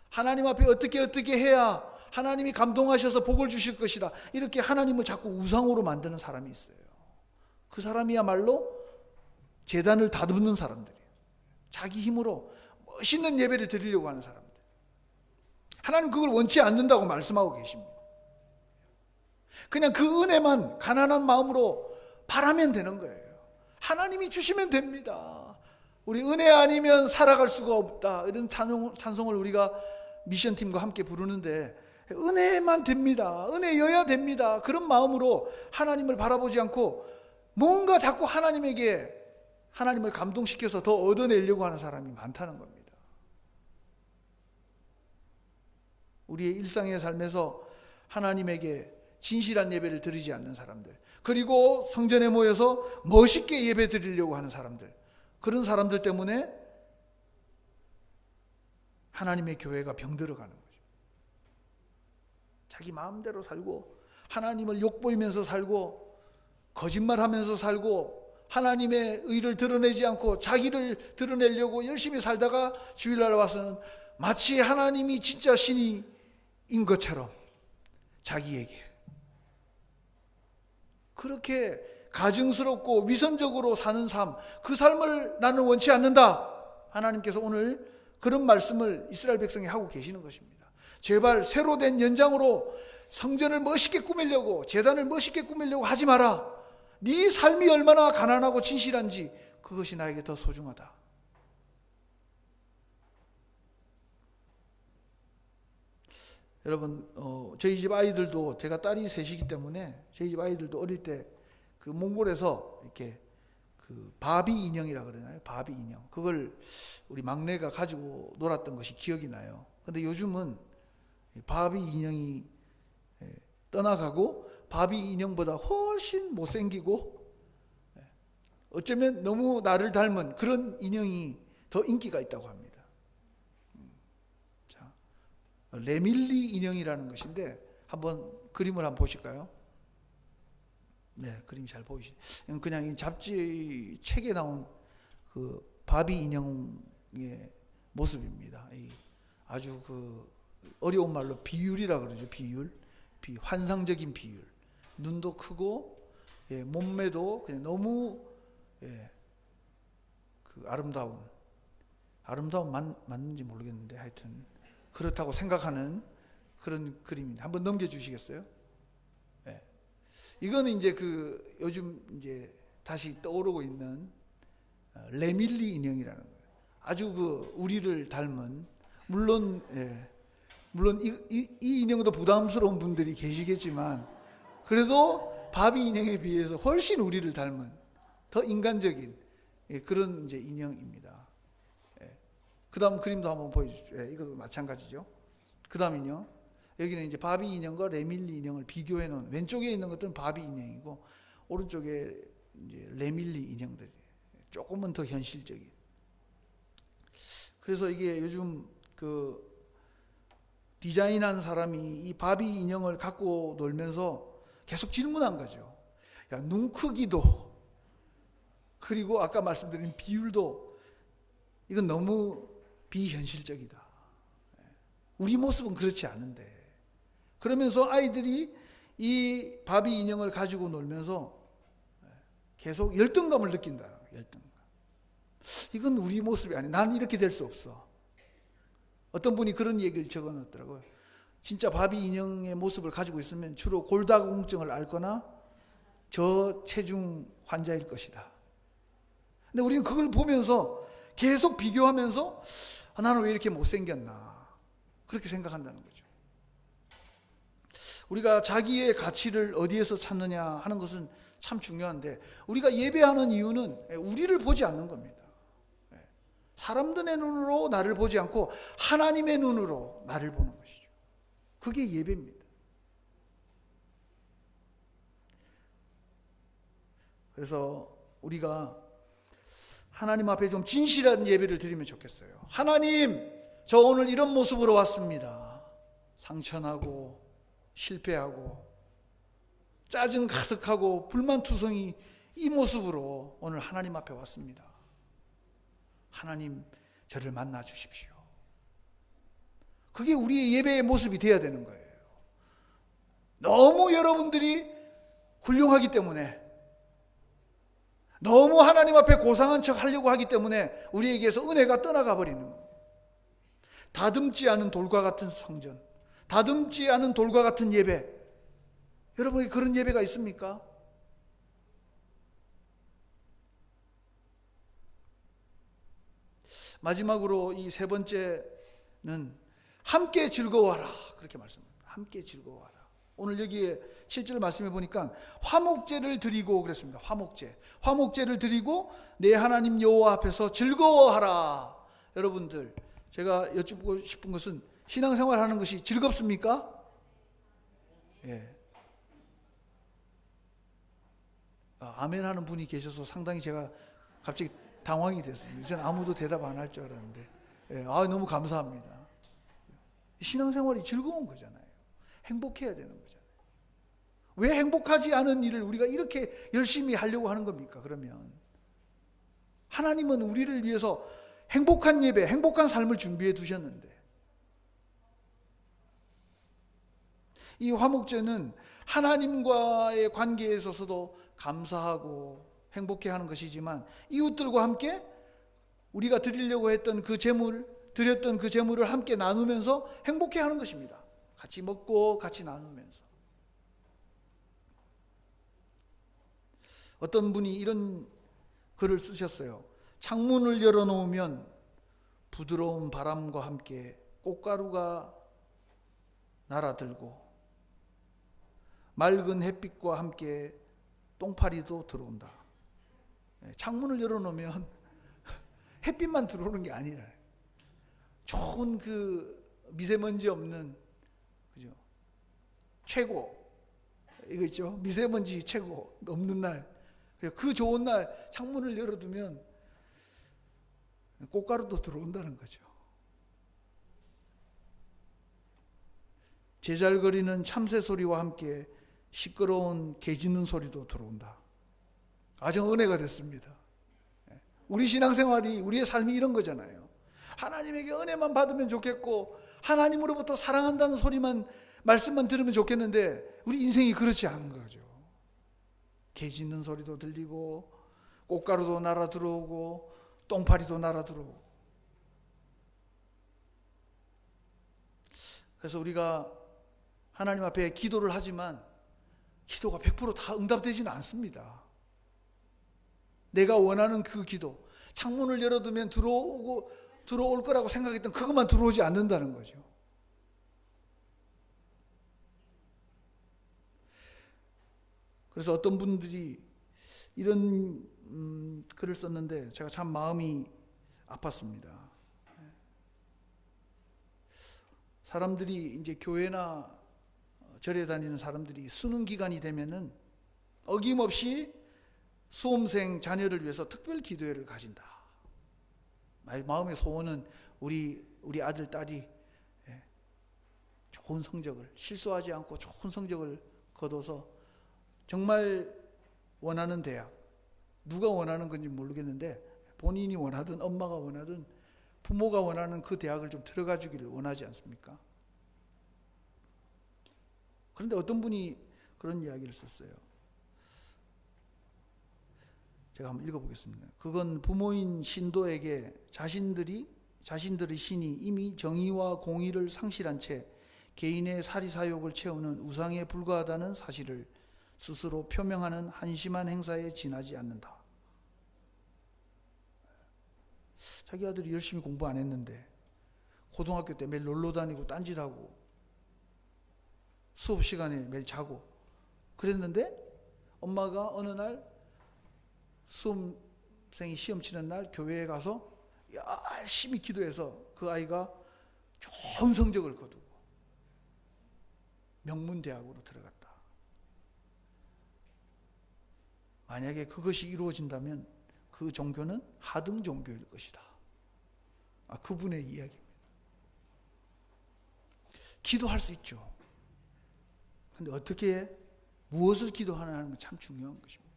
하나님 앞에 어떻게 해야 하나님이 감동하셔서 복을 주실 것이다. 이렇게 하나님을 자꾸 우상으로 만드는 사람이 있어요. 그 사람이야말로 제단을 다듬는 사람들이에요. 자기 힘으로 멋있는 예배를 드리려고 하는 사람들. 하나님 그걸 원치 않는다고 말씀하고 계십니다. 그냥 그 은혜만 가난한 마음으로 바라면 되는 거예요. 하나님이 주시면 됩니다. 우리 은혜 아니면 살아갈 수가 없다. 이런 찬송을 우리가 미션팀과 함께 부르는데 은혜만 됩니다. 은혜여야 됩니다. 그런 마음으로 하나님을 바라보지 않고 뭔가 자꾸 하나님을 감동시켜서 더 얻어내려고 하는 사람이 많다는 겁니다. 우리의 일상의 삶에서 하나님에게 진실한 예배를 드리지 않는 사람들, 그리고 성전에 모여서 멋있게 예배 드리려고 하는 사람들, 그런 사람들 때문에 하나님의 교회가 병들어가는 거죠. 자기 마음대로 살고 하나님을 욕보이면서 살고 거짓말하면서 살고 하나님의 의를 드러내지 않고 자기를 드러내려고 열심히 살다가 주일날 와서는 마치 하나님이 진짜 신인 것처럼 자기에게 그렇게 가증스럽고 위선적으로 사는 삶, 그 삶을 나는 원치 않는다. 하나님께서 오늘 그런 말씀을 이스라엘 백성에 하고 계시는 것입니다. 제발 새로 된 연장으로 성전을 멋있게 꾸미려고, 제단을 멋있게 꾸미려고 하지 마라. 네 삶이 얼마나 가난하고 진실한지 그것이 나에게 더 소중하다. 여러분, 저희 집 아이들도, 제가 딸이 셋이기 때문에 저희 집 아이들도 어릴 때 그 몽골에서 이렇게 그 바비 인형이라 그러나요? 바비 인형. 그걸 우리 막내가 가지고 놀았던 것이 기억이 나요. 근데 요즘은 바비 인형이 떠나가고 바비 인형보다 훨씬 못생기고 어쩌면 너무 나를 닮은 그런 인형이 더 인기가 있다고 합니다. 자, 레밀리 인형이라는 것인데 한번 그림을 한번 보실까요? 네, 그림이 잘 보이시죠? 그냥 이 잡지 책에 나온 그 바비 인형의 모습입니다. 이 아주 그 어려운 말로 비율이라 그러죠. 비율, 환상적인 비율. 눈도 크고, 예, 몸매도 그냥 너무, 예, 그 아름다운 맞는지 모르겠는데 하여튼 그렇다고 생각하는 그런 그림입니다. 한번 넘겨주시겠어요? 예. 이거는 이제 그 요즘 이제 다시 떠오르고 있는 레밀리 인형이라는 거예요. 아주 그 우리를 닮은, 물론 이 인형도 부담스러운 분들이 계시겠지만 그래도 바비 인형에 비해서 훨씬 우리를 닮은 더 인간적인, 예, 그런 이제 인형입니다. 예. 그 다음 그림도 한번 보여주십시오. 예, 이것도 마찬가지죠. 그 다음은요, 여기는 이제 바비 인형과 레밀리 인형을 비교해 놓은, 왼쪽에 있는 것들은 바비 인형이고 오른쪽에 이제 레밀리 인형들이 조금은 더 현실적인. 그래서 이게 요즘 그 디자인한 사람이 이 바비 인형을 갖고 놀면서 계속 질문한 거죠. 야, 눈 크기도, 그리고 아까 말씀드린 비율도 이건 너무 비현실적이다. 우리 모습은 그렇지 않은데. 그러면서 아이들이 이 바비 인형을 가지고 놀면서 계속 열등감을 느낀다는 거예요. 열등감. 이건 우리 모습이 아니야. 난 이렇게 될 수 없어. 어떤 분이 그런 얘기를 적어놨더라고요. 진짜 바비 인형의 모습을 가지고 있으면 주로 골다공증을 앓거나 저체중 환자일 것이다. 근데 우리는 그걸 보면서 계속 비교하면서 나는 왜 이렇게 못생겼나, 그렇게 생각한다는 거죠. 우리가 자기의 가치를 어디에서 찾느냐 하는 것은 참 중요한데, 우리가 예배하는 이유는 우리를 보지 않는 겁니다. 사람들의 눈으로 나를 보지 않고 하나님의 눈으로 나를 보는 것이죠. 그게 예배입니다. 그래서 우리가 하나님 앞에 좀 진실한 예배를 드리면 좋겠어요. 하나님, 저 오늘 이런 모습으로 왔습니다. 상처나고 실패하고 짜증 가득하고 불만투성이 이 모습으로 오늘 하나님 앞에 왔습니다. 하나님, 저를 만나 주십시오. 그게 우리의 예배의 모습이 되어야 되는 거예요. 너무 여러분들이 훌륭하기 때문에, 너무 하나님 앞에 고상한 척 하려고 하기 때문에 우리에게서 은혜가 떠나가 버리는 거예요. 다듬지 않은 돌과 같은 성전, 다듬지 않은 돌과 같은 예배. 여러분에게 그런 예배가 있습니까? 마지막으로 이 세 번째는 함께 즐거워하라, 그렇게 말씀합니다. 함께 즐거워하라. 오늘 여기에 7절 말씀해 보니까 화목제를 드리고 그랬습니다. 화목제를 드리고 내 하나님 여호와 앞에서 즐거워하라. 여러분들, 제가 여쭙고 싶은 것은 신앙생활 하는 것이 즐겁습니까? 예. 아멘 하는 분이 계셔서 상당히 제가 갑자기 당황이 됐습니다. 이제는 아무도 대답 안 할 줄 알았는데, 예, 너무 감사합니다. 신앙생활이 즐거운 거잖아요. 행복해야 되는 거잖아요. 왜 행복하지 않은 일을 우리가 이렇게 열심히 하려고 하는 겁니까? 그러면 하나님은 우리를 위해서 행복한 예배, 행복한 삶을 준비해 두셨는데, 이 화목제는 하나님과의 관계에 있어서도 감사하고 행복해하는 것이지만, 이웃들과 함께 우리가 드리려고 했던 그 드렸던 그 재물을 함께 나누면서 행복해하는 것입니다. 같이 먹고 같이 나누면서. 어떤 분이 이런 글을 쓰셨어요. 창문을 열어놓으면 부드러운 바람과 함께 꽃가루가 날아들고, 맑은 햇빛과 함께 똥파리도 들어온다. 창문을 열어놓으면 햇빛만 들어오는 게 아니라 좋은 그 미세먼지 없는, 그죠? 최고, 이거 있죠? 미세먼지 최고 없는 날, 그 좋은 날 창문을 열어두면 꽃가루도 들어온다는 거죠. 제잘거리는 참새 소리와 함께 시끄러운 개 짖는 소리도 들어온다. 아주 은혜가 됐습니다. 우리 신앙생활이, 우리의 삶이 이런 거잖아요. 하나님에게 은혜만 받으면 좋겠고 하나님으로부터 사랑한다는 소리만, 말씀만 들으면 좋겠는데 우리 인생이 그렇지 않은 거죠. 개 짖는 소리도 들리고 꽃가루도 날아 들어오고 똥파리도 날아 들어오고. 그래서 우리가 하나님 앞에 기도를 하지만 기도가 100% 다 응답되지는 않습니다. 내가 원하는 그 기도, 창문을 열어두면 들어올 거라고 생각했던 그것만 들어오지 않는다는 거죠. 그래서 어떤 분들이 이런 글을 썼는데 제가 참 마음이 아팠습니다. 사람들이 이제 교회나 절에 다니는 사람들이 수능 기간이 되면은 어김없이 수험생 자녀를 위해서 특별 기도회를 가진다. 마음의 소원은 우리 아들 딸이 좋은 성적을, 실수하지 않고 좋은 성적을 거둬서 정말 원하는 대학, 누가 원하는 건지 모르겠는데 본인이 원하든 엄마가 원하든 부모가 원하는 그 대학을 좀 들어가 주기를 원하지 않습니까? 그런데 어떤 분이 그런 이야기를 썼어요. 제가 한번 읽어보겠습니다. 그건 부모인 신도에게 자신들의 신이 이미 정의와 공의를 상실한 채 개인의 사리사욕을 채우는 우상에 불과하다는 사실을 스스로 표명하는 한심한 행사에 지나지 않는다. 자기 아들이 열심히 공부 안 했는데 고등학교 때 매일 놀러 다니고 딴짓하고 수업 시간에 매일 자고 그랬는데 엄마가 어느 날 수험생이 시험 치는 날 교회에 가서 열심히 기도해서 그 아이가 좋은 성적을 거두고 명문대학으로 들어갔다. 만약에 그것이 이루어진다면 그 종교는 하등 종교일 것이다. 그분의 이야기입니다. 기도할 수 있죠. 그런데 어떻게, 무엇을 기도하느냐는 건 참 중요한 것입니다.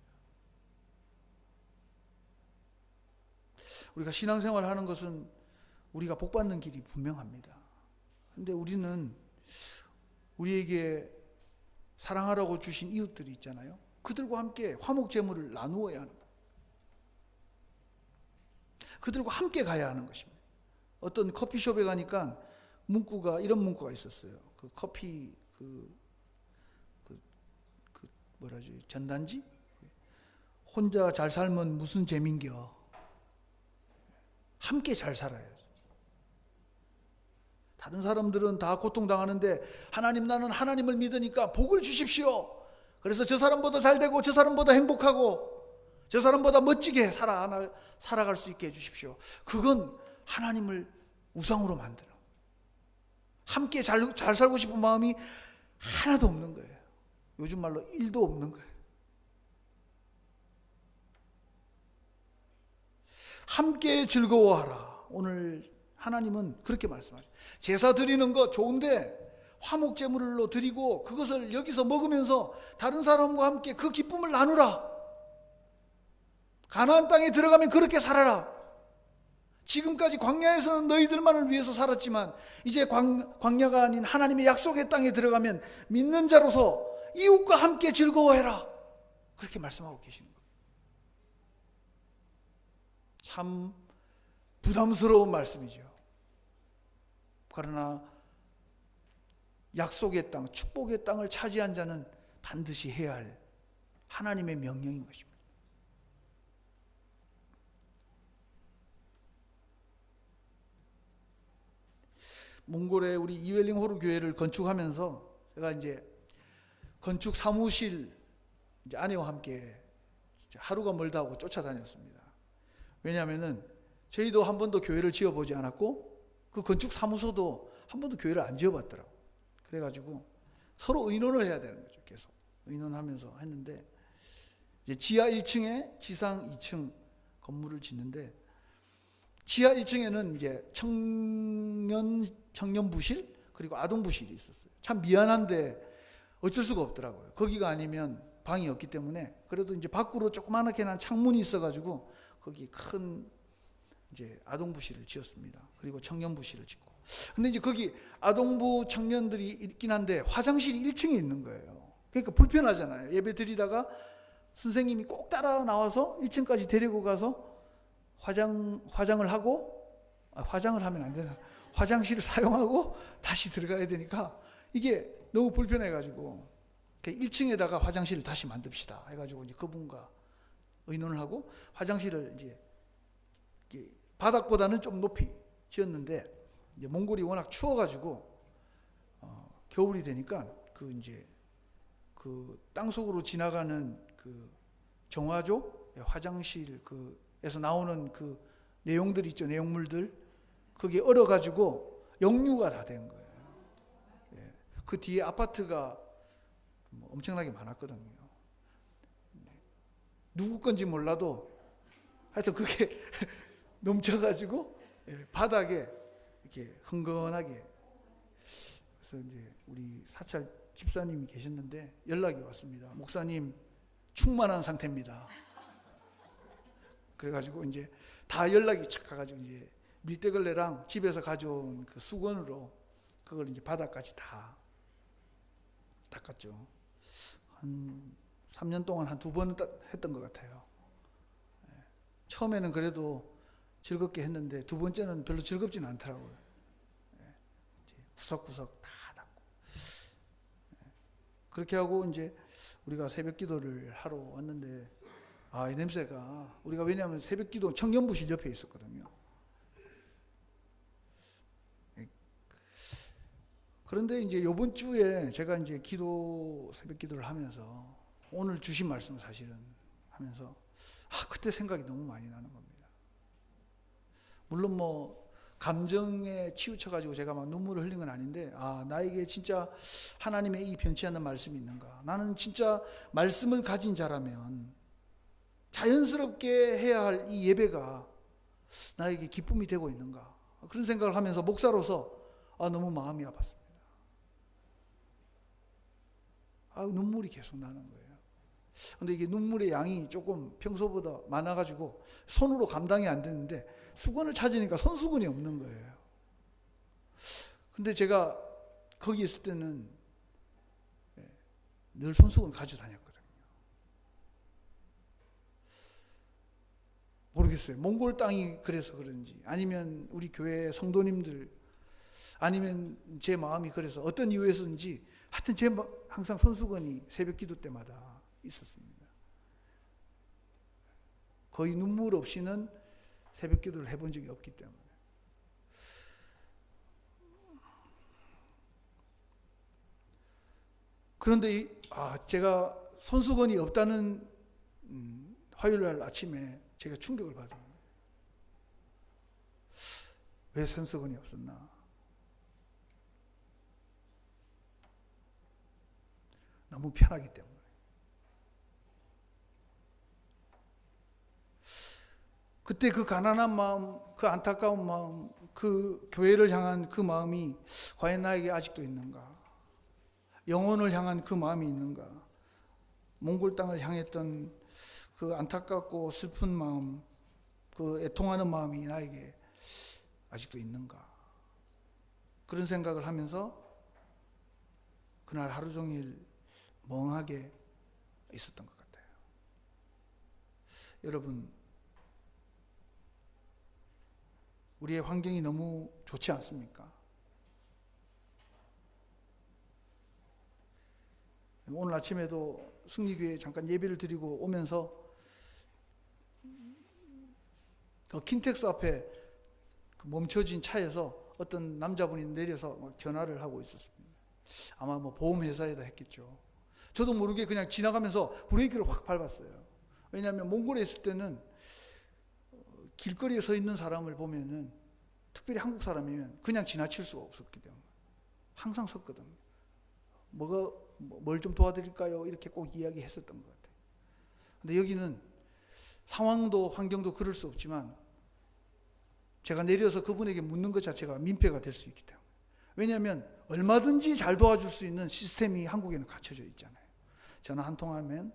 우리가 신앙생활 하는 것은 우리가 복받는 길이 분명합니다. 그런데 우리는 우리에게 사랑하라고 주신 이웃들이 있잖아요. 그들과 함께 화목제물을 나누어야 하는 거예요. 그들과 함께 가야 하는 것입니다. 어떤 커피숍에 가니까 이런 문구가 있었어요. 그 커피 뭐라지, 전단지? 혼자 잘 살면 무슨 재민겨. 함께 잘 살아야죠. 다른 사람들은 다 고통당하는데 하나님, 나는 하나님을 믿으니까 복을 주십시오. 그래서 저 사람보다 잘 되고 저 사람보다 행복하고 저 사람보다 멋지게 살아갈 수 있게 해주십시오. 그건 하나님을 우상으로 만들어. 함께 잘 살고 싶은 마음이 하나도 없는 거예요. 요즘 말로 1도 없는 거예요. 함께 즐거워하라. 오늘 하나님은 그렇게 말씀하죠. 제사 드리는 거 좋은데 화목제물로 드리고 그것을 여기서 먹으면서 다른 사람과 함께 그 기쁨을 나누라. 가나안 땅에 들어가면 그렇게 살아라. 지금까지 광야에서는 너희들만을 위해서 살았지만 이제 광야가 아닌 하나님의 약속의 땅에 들어가면 믿는 자로서 이웃과 함께 즐거워해라. 그렇게 말씀하고 계시는 거예요. 참 부담스러운 말씀이죠. 그러나 약속의 땅, 축복의 땅을 차지한 자는 반드시 해야 할 하나님의 명령인 것입니다. 몽골에 우리 이웰링 호루 교회를 건축하면서 제가 이제 건축 사무실 이제 아내와 함께 하루가 멀다고 쫓아다녔습니다. 왜냐하면은 저희도 한 번도 교회를 지어보지 않았고 그 건축 사무소도 한 번도 교회를 안 지어봤더라고. 그래가지고 서로 의논을 해야 되는 거죠. 계속 의논하면서 했는데 이제 지하 1층에 지상 2층 건물을 짓는데 지하 1층에는 이제 청년부실 그리고 아동부실이 있었어요. 참 미안한데 어쩔 수가 없더라고요. 거기가 아니면 방이 없기 때문에. 그래도 이제 밖으로 조그맣게 난 창문이 있어가지고 거기 큰 이제 아동부실을 지었습니다. 그리고 청년부실을 짓고. 근데 이제 거기 아동부 청년들이 있긴 한데 화장실이 1층에 있는 거예요. 그러니까 불편하잖아요. 예배 드리다가 선생님이 꼭 따라 나와서 1층까지 데리고 가서 화장을 하고, 화장을 하면 안 되나, 화장실을 사용하고 다시 들어가야 되니까 이게 너무 불편해가지고 1층에다가 화장실을 다시 만듭시다 해가지고 이제 그분과 의논을 하고 화장실을 이제 바닥보다는 좀 높이 지었는데, 이제 몽골이 워낙 추워가지고 겨울이 되니까 그 이제 그 땅속으로 지나가는 그 정화조 화장실 그에서 나오는 그 내용들 있죠, 내용물들, 그게 얼어가지고 역류가 다 된 거예요. 예. 그 뒤에 아파트가 엄청나게 많았거든요. 누구 건지 몰라도 하여튼 그게 넘쳐가지고 바닥에 이렇게 흥건하게. 그래서 이제 우리 사찰 집사님이 계셨는데 연락이 왔습니다. 목사님 충만한 상태입니다. 그래가지고 이제 다 연락이 착 가가지고 이제 밀대걸레랑 집에서 가져온 그 수건으로 그걸 이제 바닥까지 다 닦았죠. 한 3년 동안 한 2번 했던 것 같아요. 처음에는 그래도 즐겁게 했는데 두 번째는 별로 즐겁지는 않더라고요. 구석구석 다 닦고. 그렇게 하고 이제 우리가 새벽 기도를 하러 왔는데, 이 냄새가, 우리가 왜냐하면 새벽 기도 청년부실 옆에 있었거든요. 그런데 이제 요번 주에 제가 이제 새벽 기도를 하면서 오늘 주신 말씀을 사실은 하면서 그때 생각이 너무 많이 나는 겁니다. 물론 감정에 치우쳐가지고 제가 막 눈물을 흘린 건 아닌데, 나에게 진짜 하나님의 이 변치 않는 말씀이 있는가? 나는 진짜 말씀을 가진 자라면 자연스럽게 해야 할 이 예배가 나에게 기쁨이 되고 있는가? 그런 생각을 하면서 목사로서 너무 마음이 아팠습니다. 눈물이 계속 나는 거예요. 근데 이게 눈물의 양이 조금 평소보다 많아가지고 손으로 감당이 안 되는데 수건을 찾으니까 손수건이 없는 거예요. 근데 제가 거기 있을 때는 늘 손수건을 가지고 다녔거든요. 모르겠어요. 몽골 땅이 그래서 그런지, 아니면 우리 교회 성도님들, 아니면 제 마음이 그래서 어떤 이유에서인지 하여튼 항상 손수건이 새벽 기도 때마다 있었습니다. 거의 눈물 없이는 새벽 기도를 해본 적이 없기 때문에. 그런데 제가 손수건이 없다는 화요일날 아침에 제가 충격을 받은 거예요. 왜 손수건이 없었나? 너무 편하기 때문에. 그때 그 가난한 마음, 그 안타까운 마음, 그 교회를 향한 그 마음이 과연 나에게 아직도 있는가? 영혼을 향한 그 마음이 있는가? 몽골 땅을 향했던 그 안타깝고 슬픈 마음, 그 애통하는 마음이 나에게 아직도 있는가? 그런 생각을 하면서 그날 하루 종일 멍하게 있었던 것 같아요. 여러분, 우리의 환경이 너무 좋지 않습니까? 오늘 아침에도 승리교회에 잠깐 예배를 드리고 오면서 그 킨텍스 앞에 멈춰진 차에서 어떤 남자분이 내려서 막 전화를 하고 있었습니다. 아마 보험회사에다 했겠죠. 저도 모르게 그냥 지나가면서 브레이크를 확 밟았어요. 왜냐하면 몽골에 있을 때는 길거리에 서 있는 사람을 보면은, 특별히 한국 사람이면 그냥 지나칠 수가 없었기 때문에 항상 섰거든요. 뭘 좀 도와드릴까요? 이렇게 꼭 이야기했었던 것 같아요. 근데 여기는 상황도 환경도 그럴 수 없지만 제가 내려서 그분에게 묻는 것 자체가 민폐가 될 수 있기 때문에. 왜냐하면 얼마든지 잘 도와줄 수 있는 시스템이 한국에는 갖춰져 있잖아요. 전화 한 통하면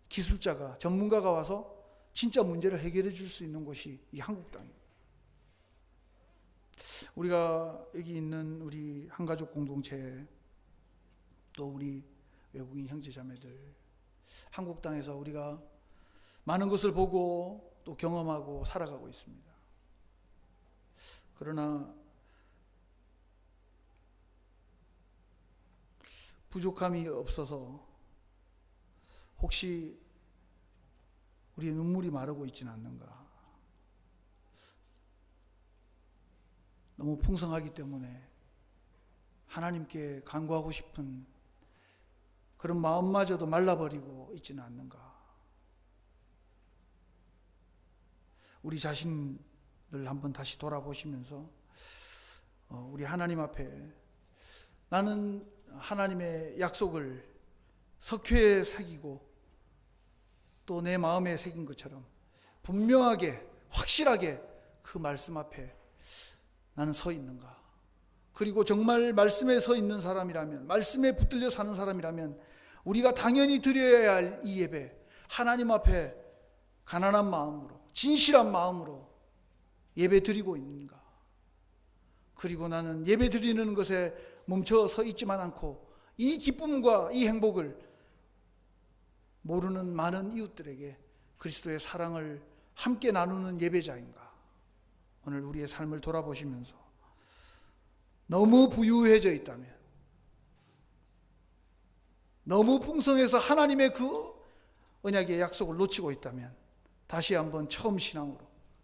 기술자가, 전문가가 와서 진짜 문제를 해결해 줄 수 있는 곳이 이 한국 땅입니다. 우리가 여기 있는 우리 한가족 공동체, 또 우리 외국인 형제자매들, 한국 땅에서 우리가 많은 것을 보고 또 경험하고 살아가고 있습니다. 그러나 부족함이 없어서 혹시 우리의 눈물이 마르고 있지는 않는가? 너무 풍성하기 때문에 하나님께 간구하고 싶은 그런 마음마저도 말라버리고 있지는 않는가? 우리 자신을 한번 다시 돌아보시면서 우리 하나님 앞에 나는 하나님의 약속을 석회에 새기고 또 내 마음에 새긴 것처럼 분명하게 확실하게 그 말씀 앞에 나는 서 있는가? 그리고 정말 말씀에 서 있는 사람이라면, 말씀에 붙들려 사는 사람이라면 우리가 당연히 드려야 할 이 예배, 하나님 앞에 가난한 마음으로, 진실한 마음으로 예배 드리고 있는가? 그리고 나는 예배 드리는 것에 멈춰 서 있지만 않고 이 기쁨과 이 행복을 모르는 많은 이웃들에게 그리스도의 사랑을 함께 나누는 예배자인가? 오늘 우리의 삶을 돌아보시면서 너무 부유해져 있다면, 너무 풍성해서 하나님의 그 언약의 약속을 놓치고 있다면 다시 한번 처음 신앙으로,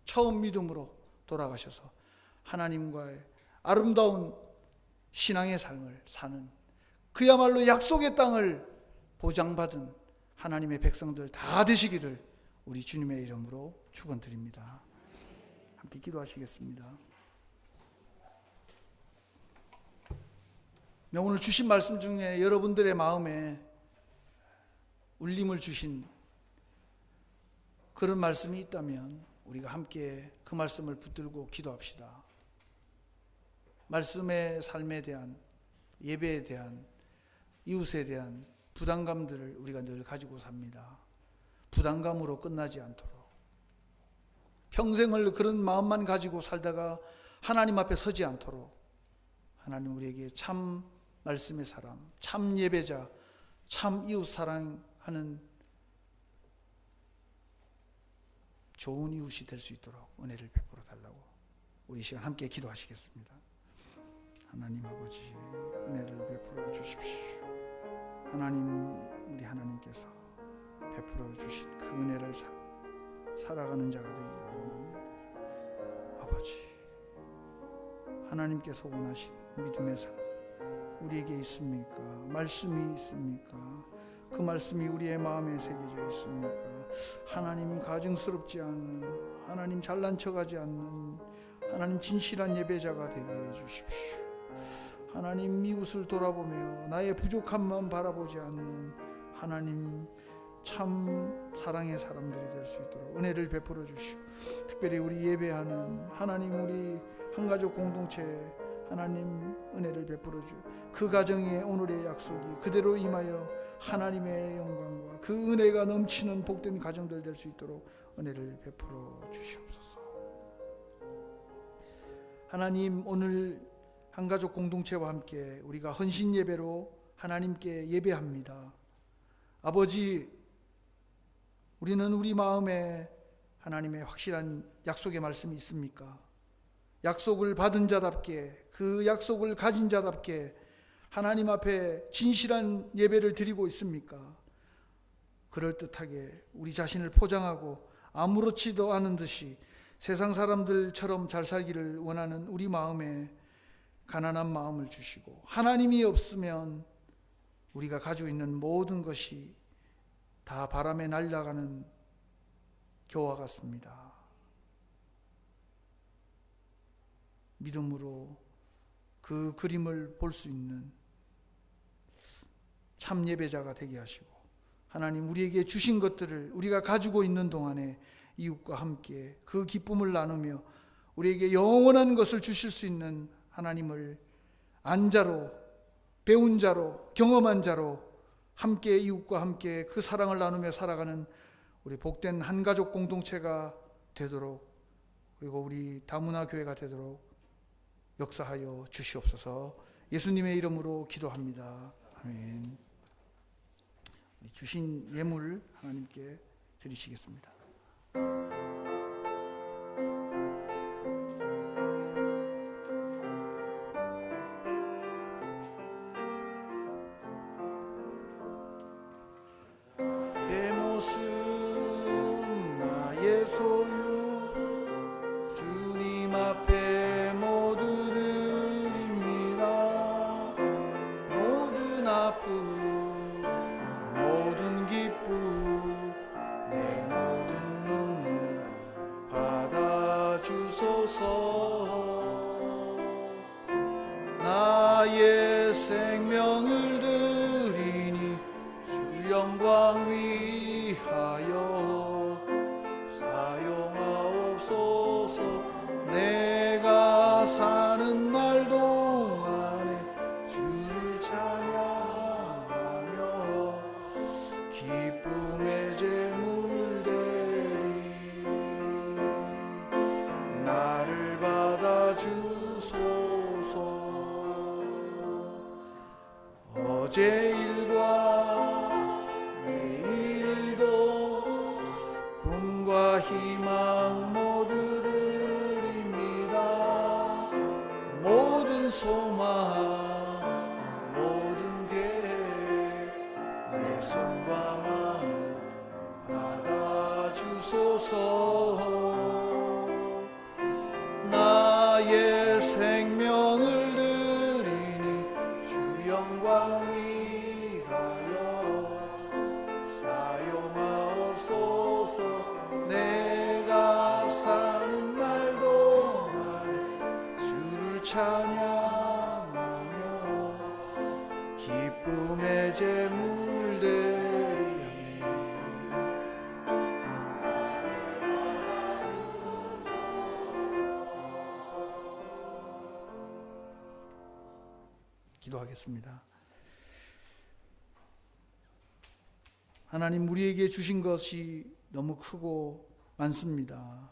처음 믿음으로 돌아가셔서 하나님과의 아름다운 신앙의 삶을 사는, 그야말로 약속의 땅을 보장받은 하나님의 백성들 다 되시기를 우리 주님의 이름으로 축원드립니다. 함께 기도하시겠습니다. 오늘 주신 말씀 중에 여러분들의 마음에 울림을 주신 그런 말씀이 있다면 우리가 함께 그 말씀을 붙들고 기도합시다. 말씀의 삶에 대한, 예배에 대한, 이웃에 대한 부담감들을 우리가 늘 가지고 삽니다. 부담감으로 끝나지 않도록 평생을 그런 마음만 가지고 살다가 하나님 앞에 서지 않도록 하나님 우리에게 참 말씀의 사람, 참 예배자, 참 이웃 사랑하는 좋은 이웃이 될 수 있도록 은혜를 베풀어 달라고 우리 시간 함께 기도하시겠습니다. 하나님 아버지, 은혜를 베풀어 주십시오. 하나님, 우리 하나님께서 베풀어 주신 그 은혜를 살아가는 자가 되기를 원합니다. 아버지, 하나님께서 원하신 믿음의 삶 우리에게 있습니까? 말씀이 있습니까? 그 말씀이 우리의 마음에 새겨져 있습니까? 하나님 가증스럽지 않은, 하나님 잘난 척하지 않는, 하나님 진실한 예배자가 되게 해주십시오. 하나님 이웃을 돌아보며 나의 부족함만 바라보지 않는 하나님 참 사랑의 사람들이 될 수 있도록 은혜를 베풀어 주시오. 특별히 우리 예배하는 하나님, 우리 한가족 공동체 하나님 은혜를 베풀어 주, 그 가정의 오늘의 약속이 그대로 임하여 하나님의 영광과 그 은혜가 넘치는 복된 가정들 될 수 있도록 은혜를 베풀어 주시옵소서. 하나님, 오늘 한가족 공동체와 함께 우리가 헌신 예배로 하나님께 예배합니다. 아버지, 우리는 우리 마음에 하나님의 확실한 약속의 말씀이 있습니까? 약속을 받은 자답게, 그 약속을 가진 자답게 하나님 앞에 진실한 예배를 드리고 있습니까? 그럴듯하게 우리 자신을 포장하고 아무렇지도 않은 듯이 세상 사람들처럼 잘 살기를 원하는 우리 마음에 가난한 마음을 주시고, 하나님이 없으면 우리가 가지고 있는 모든 것이 다 바람에 날아가는 겨와 같습니다. 믿음으로 그 그림을 볼 수 있는 참 예배자가 되게 하시고, 하나님 우리에게 주신 것들을 우리가 가지고 있는 동안에 이웃과 함께 그 기쁨을 나누며 우리에게 영원한 것을 주실 수 있는 하나님을 안자로, 배운 자로, 경험한 자로 함께 이웃과 함께 그 사랑을 나누며 살아가는 우리 복된 한가족 공동체가 되도록, 그리고 우리 다문화 교회가 되도록 역사하여 주시옵소서. 예수님의 이름으로 기도합니다. 아멘. 주신 예물 하나님께 드리시겠습니다. 내 모습 나의 소유 주님 앞에 모두 드립니다. 모든 아픔 모든 기쁨 내 모든 눈물 받아주소서. 나의 생명을 드리니 주 영광 위하여 사용하옵소서. 내가 사는 날 동안에 주를 찬양하며 기쁨의 제물 드리 나를 받아주소서. 어제 일과 내일 일도 꿈과 희망 모두 드립니다. 모든 소망 모든 계획 내 손과 마음 받아주소서. 나의 생명을 드리니 주 영광 위하여 사용하옵소서. 내가 사는 날 동안에 주를 찬양하며 기쁨의 제물 드리며 기도하겠습니다. 하나님, 우리에게 주신 것이 너무 크고 많습니다.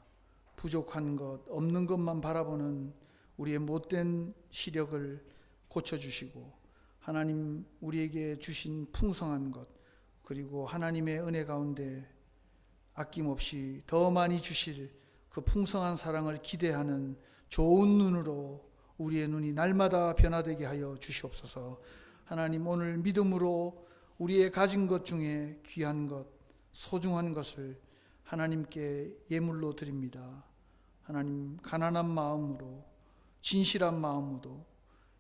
부족한 것, 없는 것만 바라보는 우리의 못된 시력을 고쳐주시고, 하나님 우리에게 주신 풍성한 것, 그리고 하나님의 은혜 가운데 아낌없이 더 많이 주실 그 풍성한 사랑을 기대하는 좋은 눈으로 우리의 눈이 날마다 변화되게 하여 주시옵소서. 하나님, 오늘 믿음으로 우리의 가진 것 중에 귀한 것, 소중한 것을 하나님께 예물로 드립니다. 하나님, 가난한 마음으로, 진실한 마음으로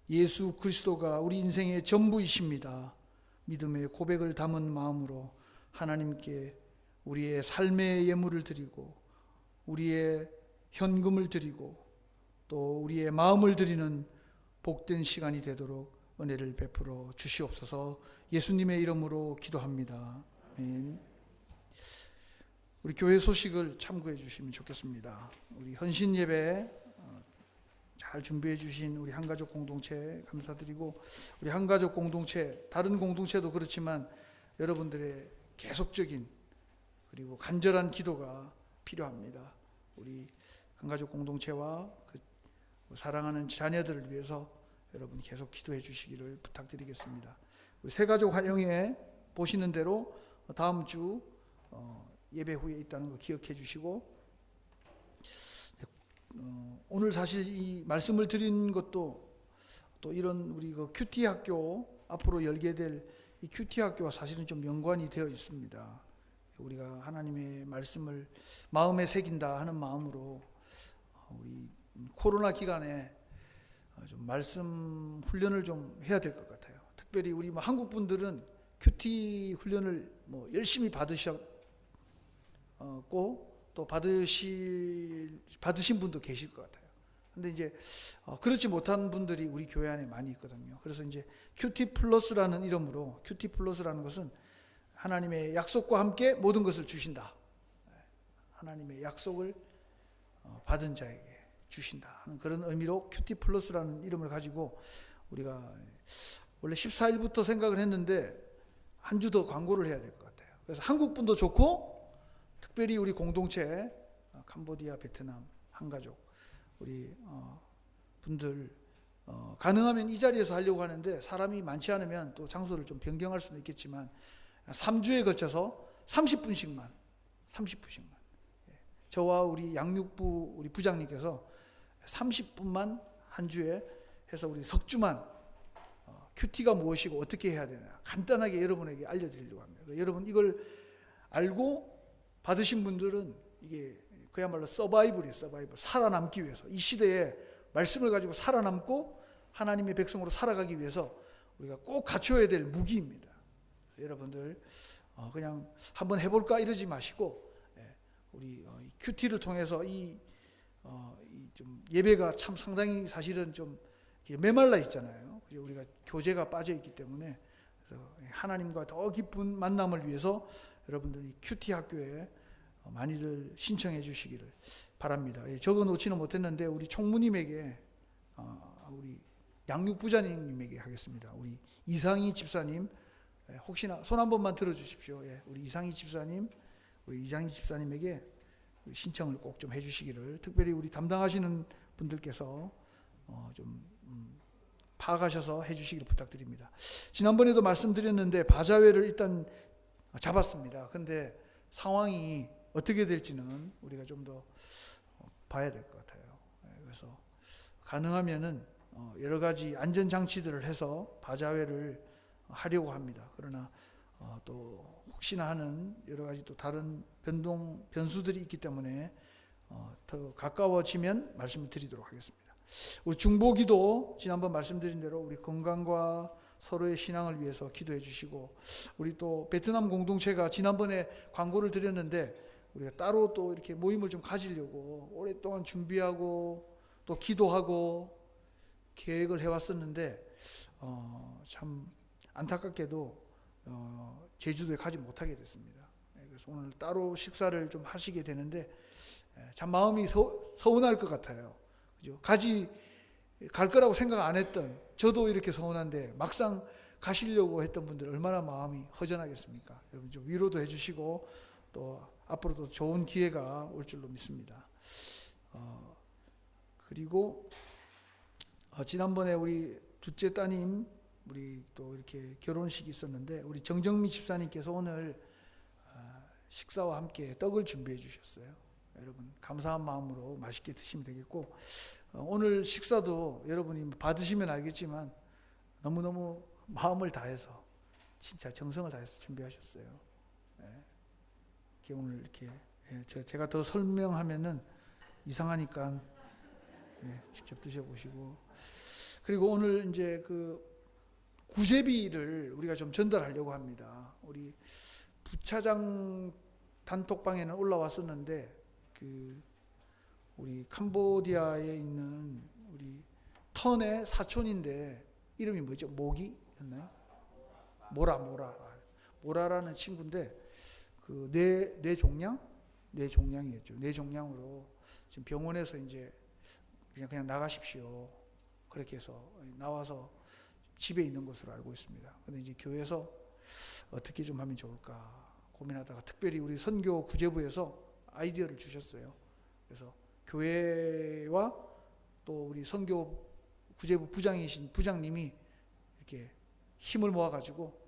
예수 그리스도가 우리 인생의 전부이십니다. 믿음의 고백을 담은 마음으로 하나님께 우리의 삶의 예물을 드리고, 우리의 현금을 드리고, 또 우리의 마음을 드리는 복된 시간이 되도록 은혜를 베풀어 주시옵소서. 예수님의 이름으로 기도합니다. 아멘. 우리 교회 소식을 참고해 주시면 좋겠습니다. 우리 헌신 예배 잘 준비해 주신 우리 한가족 공동체 감사드리고, 우리 한가족 공동체, 다른 공동체도 그렇지만 여러분들의 계속적인 그리고 간절한 기도가 필요합니다. 우리 한가족 공동체와 그 사랑하는 자녀들을 위해서 여러분 계속 기도해 주시기를 부탁드리겠습니다. 우리 새가족 환영회 보시는 대로 다음 주 예배 후에 있다는 거 기억해 주시고, 오늘 사실 이 말씀을 드린 것도 또 이런 우리 그 큐티 학교 앞으로 열게 될 이 큐티 학교와 사실은 좀 연관이 되어 있습니다. 우리가 하나님의 말씀을 마음에 새긴다 하는 마음으로 우리 코로나 기간에 좀 말씀 훈련을 좀 해야 될 것 같아요. 특별히 우리 한국 분들은 큐티 훈련을 열심히 받으셨고, 또 받으신 분도 계실 것 같아요. 근데 이제 그렇지 못한 분들이 우리 교회 안에 많이 있거든요. 그래서 이제 큐티 플러스라는 이름으로, 큐티 플러스라는 것은 하나님의 약속과 함께 모든 것을 주신다. 하나님의 약속을 받은 자에게 주신다 하는 그런 의미로 큐티 플러스라는 이름을 가지고 우리가 원래 14일부터 생각을 했는데 한 주 더 광고를 해야 될 것 같아요. 그래서 한국 분도 좋고 특별히 우리 공동체 캄보디아, 베트남, 한가족 우리 분들 가능하면 이 자리에서 하려고 하는데 사람이 많지 않으면 또 장소를 좀 변경할 수는 있겠지만 3주에 걸쳐서 30분씩만 저와 우리 양육부 우리 부장님께서 30분만 한 주에 해서 우리 석주만 큐티가 무엇이고 어떻게 해야 되나 간단하게 여러분에게 알려드리려고 합니다. 여러분 이걸 알고 받으신 분들은 이게 그야말로 서바이벌이에요. 서바이벌. 살아남기 위해서 이 시대에 말씀을 가지고 살아남고 하나님의 백성으로 살아가기 위해서 우리가 꼭 갖춰야 될 무기입니다. 여러분들 그냥 한번 해볼까 이러지 마시고 우리 큐티를 통해서 좀 예배가 참 상당히 사실은 좀 메말라 있잖아요. 우리가 교제가 빠져 있기 때문에 그래서 하나님과 더 깊은 만남을 위해서 여러분들이 큐티 학교에 많이들 신청해 주시기를 바랍니다. 적어 놓지는 못했는데 우리 총무님에게 우리 양육부장님에게 하겠습니다. 우리 이상희 집사님 혹시나 손 한 번만 들어주십시오. 우리 이상희 집사님, 우리 이상희 집사님에게 신청을 꼭 좀 해주시기를 특별히 우리 담당하시는 분들께서 좀 파악하셔서 해주시기를 부탁드립니다. 지난번에도 말씀드렸는데 바자회를 일단 잡았습니다. 근데 상황이 어떻게 될지는 우리가 좀 더 봐야 될 것 같아요. 그래서 가능하면은 여러 가지 안전 장치들을 해서 바자회를 하려고 합니다. 그러나 또 혹시나 하는 여러 가지 또 다른 변수들이 있기 때문에 더 가까워지면 말씀을 드리도록 하겠습니다. 우리 중보기도 지난번 말씀드린 대로 우리 건강과 서로의 신앙을 위해서 기도해 주시고 우리 또 베트남 공동체가 지난번에 광고를 드렸는데 우리가 따로 또 이렇게 모임을 좀 가지려고 오랫동안 준비하고 또 기도하고 계획을 해왔었는데 참 안타깝게도 제주도에 가지 못하게 됐습니다. 그래서 오늘 따로 식사를 좀 하시게 되는데 참 마음이 서운할 것 같아요. 그죠? 갈 거라고 생각 안 했던 저도 이렇게 서운한데 막상 가시려고 했던 분들 얼마나 마음이 허전하겠습니까? 여러분 좀 위로도 해주시고 또 앞으로도 좋은 기회가 올 줄로 믿습니다. 그리고 지난번에 우리 둘째 따님 우리 또 이렇게 결혼식이 있었는데 우리 정정미 집사님께서 오늘 식사와 함께 떡을 준비해 주셨어요. 여러분 감사한 마음으로 맛있게 드시면 되겠고 오늘 식사도 여러분이 받으시면 알겠지만 너무너무 마음을 다해서 진짜 정성을 다해서 준비하셨어요. 이렇게 오늘 이렇게 제가 더 설명하면은 이상하니까 직접 드셔보시고 그리고 오늘 이제 그 구제비를 우리가 좀 전달하려고 합니다. 우리 부차장 단톡방에는 올라왔었는데 그 우리 캄보디아에 있는 우리 턴의 사촌인데 이름이 뭐죠? 모기였나요? 모라라는 친구인데 그 뇌종양이었죠. 뇌종양으로 지금 병원에서 이제 그냥 나가십시오. 그렇게 해서 나와서 집에 있는 것으로 알고 있습니다. 근데 이제 교회에서 어떻게 좀 하면 좋을까 고민하다가 특별히 우리 선교 구제부에서 아이디어를 주셨어요. 그래서 교회와 또 우리 선교 구제부 부장이신 부장님이 이렇게 힘을 모아가지고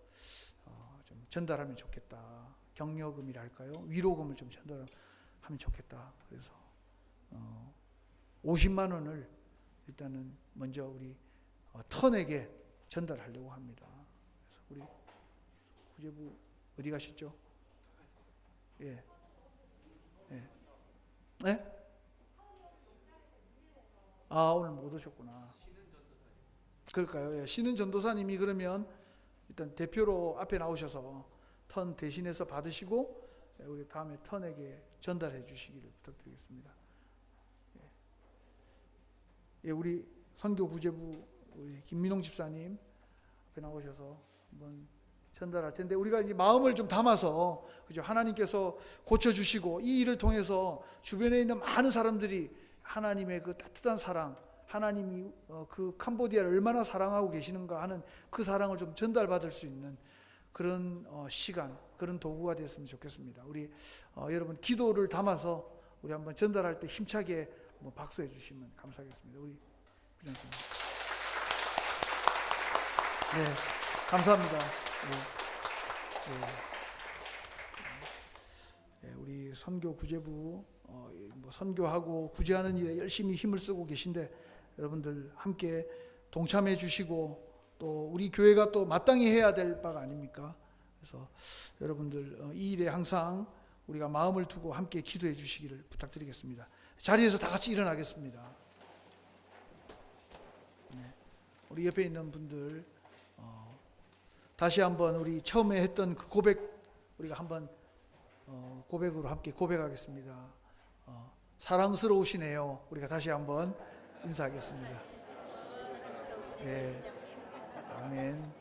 좀 전달하면 좋겠다. 격려금이라 할까요? 위로금을 좀 전달하면 좋겠다. 그래서 50만 원을 일단은 먼저 우리 턴에게 전달하려고 합니다. 그래서 우리 구제부 어디 가셨죠? 예. 네? 오늘 못 오셨구나. 그럴까요? 예. 신은 전도사님이 그러면 일단 대표로 앞에 나오셔서 턴 대신해서 받으시고 우리 다음에 턴에게 전달해 주시기를 부탁드리겠습니다. 예, 우리 선교 구제부 우리 김민홍 집사님 앞에 나오셔서 한번 전달할 텐데 우리가 이제 마음을 좀 담아서 그죠? 하나님께서 고쳐 주시고 이 일을 통해서 주변에 있는 많은 사람들이 하나님의 그 따뜻한 사랑, 하나님이 그 캄보디아를 얼마나 사랑하고 계시는가 하는 그 사랑을 좀 전달받을 수 있는 그런 시간, 그런 도구가 되었으면 좋겠습니다. 우리 여러분 기도를 담아서 우리 한번 전달할 때 힘차게 한번 박수해 주시면 감사하겠습니다. 우리 부장님. 네, 감사합니다. 네, 우리 선교 구제부 뭐 선교하고 구제하는 일에 열심히 힘을 쓰고 계신데 여러분들 함께 동참해 주시고 또 우리 교회가 또 마땅히 해야 될 바가 아닙니까? 그래서 여러분들 이 일에 항상 우리가 마음을 두고 함께 기도해 주시기를 부탁드리겠습니다. 자리에서 다 같이 일어나겠습니다. 네. 우리 옆에 있는 분들 다시 한번 우리 처음에 했던 그 고백 우리가 한번 고백으로 함께 고백하겠습니다. 사랑스러우시네요. 우리가 다시 한번 인사하겠습니다. 네. 아멘.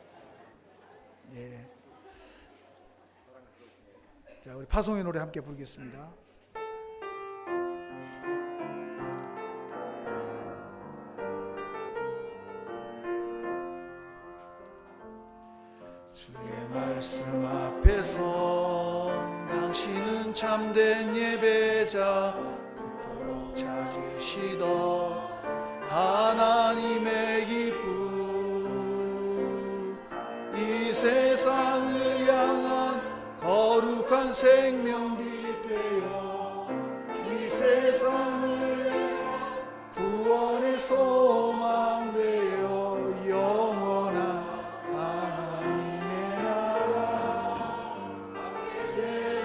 예. 자, 우리 파송의 노래 함께 부르겠습니다. 주의 말씀 앞에서 당신은 참된 예배자 그토록 찾으시던 하나님의 기쁨 이 세상을 향한 거룩한 생명빛 되어 이 세상을 향한 구원의 소망 되어 영원한 하나님의 나라 세워가리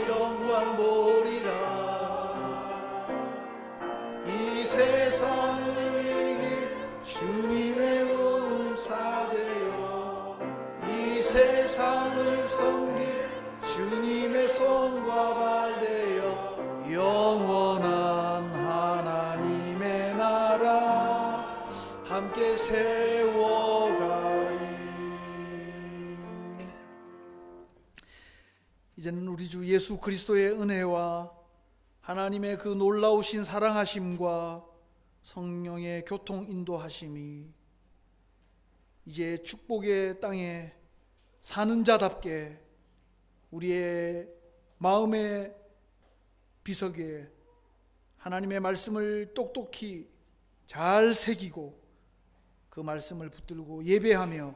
영광 보리라 이 세상을 이긴 주님의 은사되어 이 세상을 섬긴 주님의 손과 발 되어 영원한 하나님의 나라 함께 세워가리. 이제는 우리 주 예수 그리스도의 은혜와 하나님의 그 놀라우신 사랑하심과 성령의 교통 인도하심이 이제 축복의 땅에 사는 자답게 우리의 마음의 비석에 하나님의 말씀을 똑똑히 잘 새기고 그 말씀을 붙들고 예배하며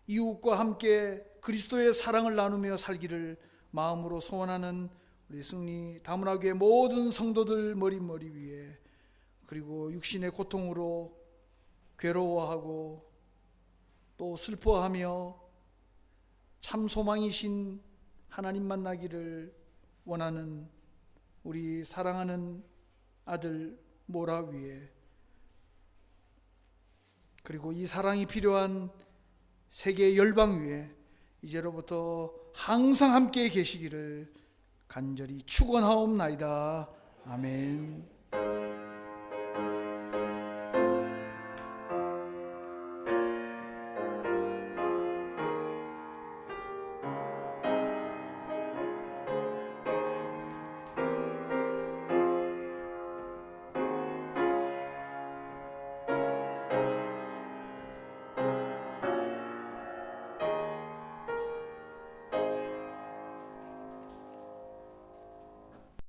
이웃과 함께 그리스도의 사랑을 나누며 살기를 마음으로 소원하는 우리 승리 다문화교회 모든 성도들 머리 위에 그리고 육신의 고통으로 괴로워하고 또 슬퍼하며 참 소망이신 하나님 만나기를 원하는 우리 사랑하는 아들 모라 위에 그리고 이 사랑이 필요한 세계 열방 위에 이제로부터 항상 함께 계시기를 간절히 축원하옵나이다. 아멘.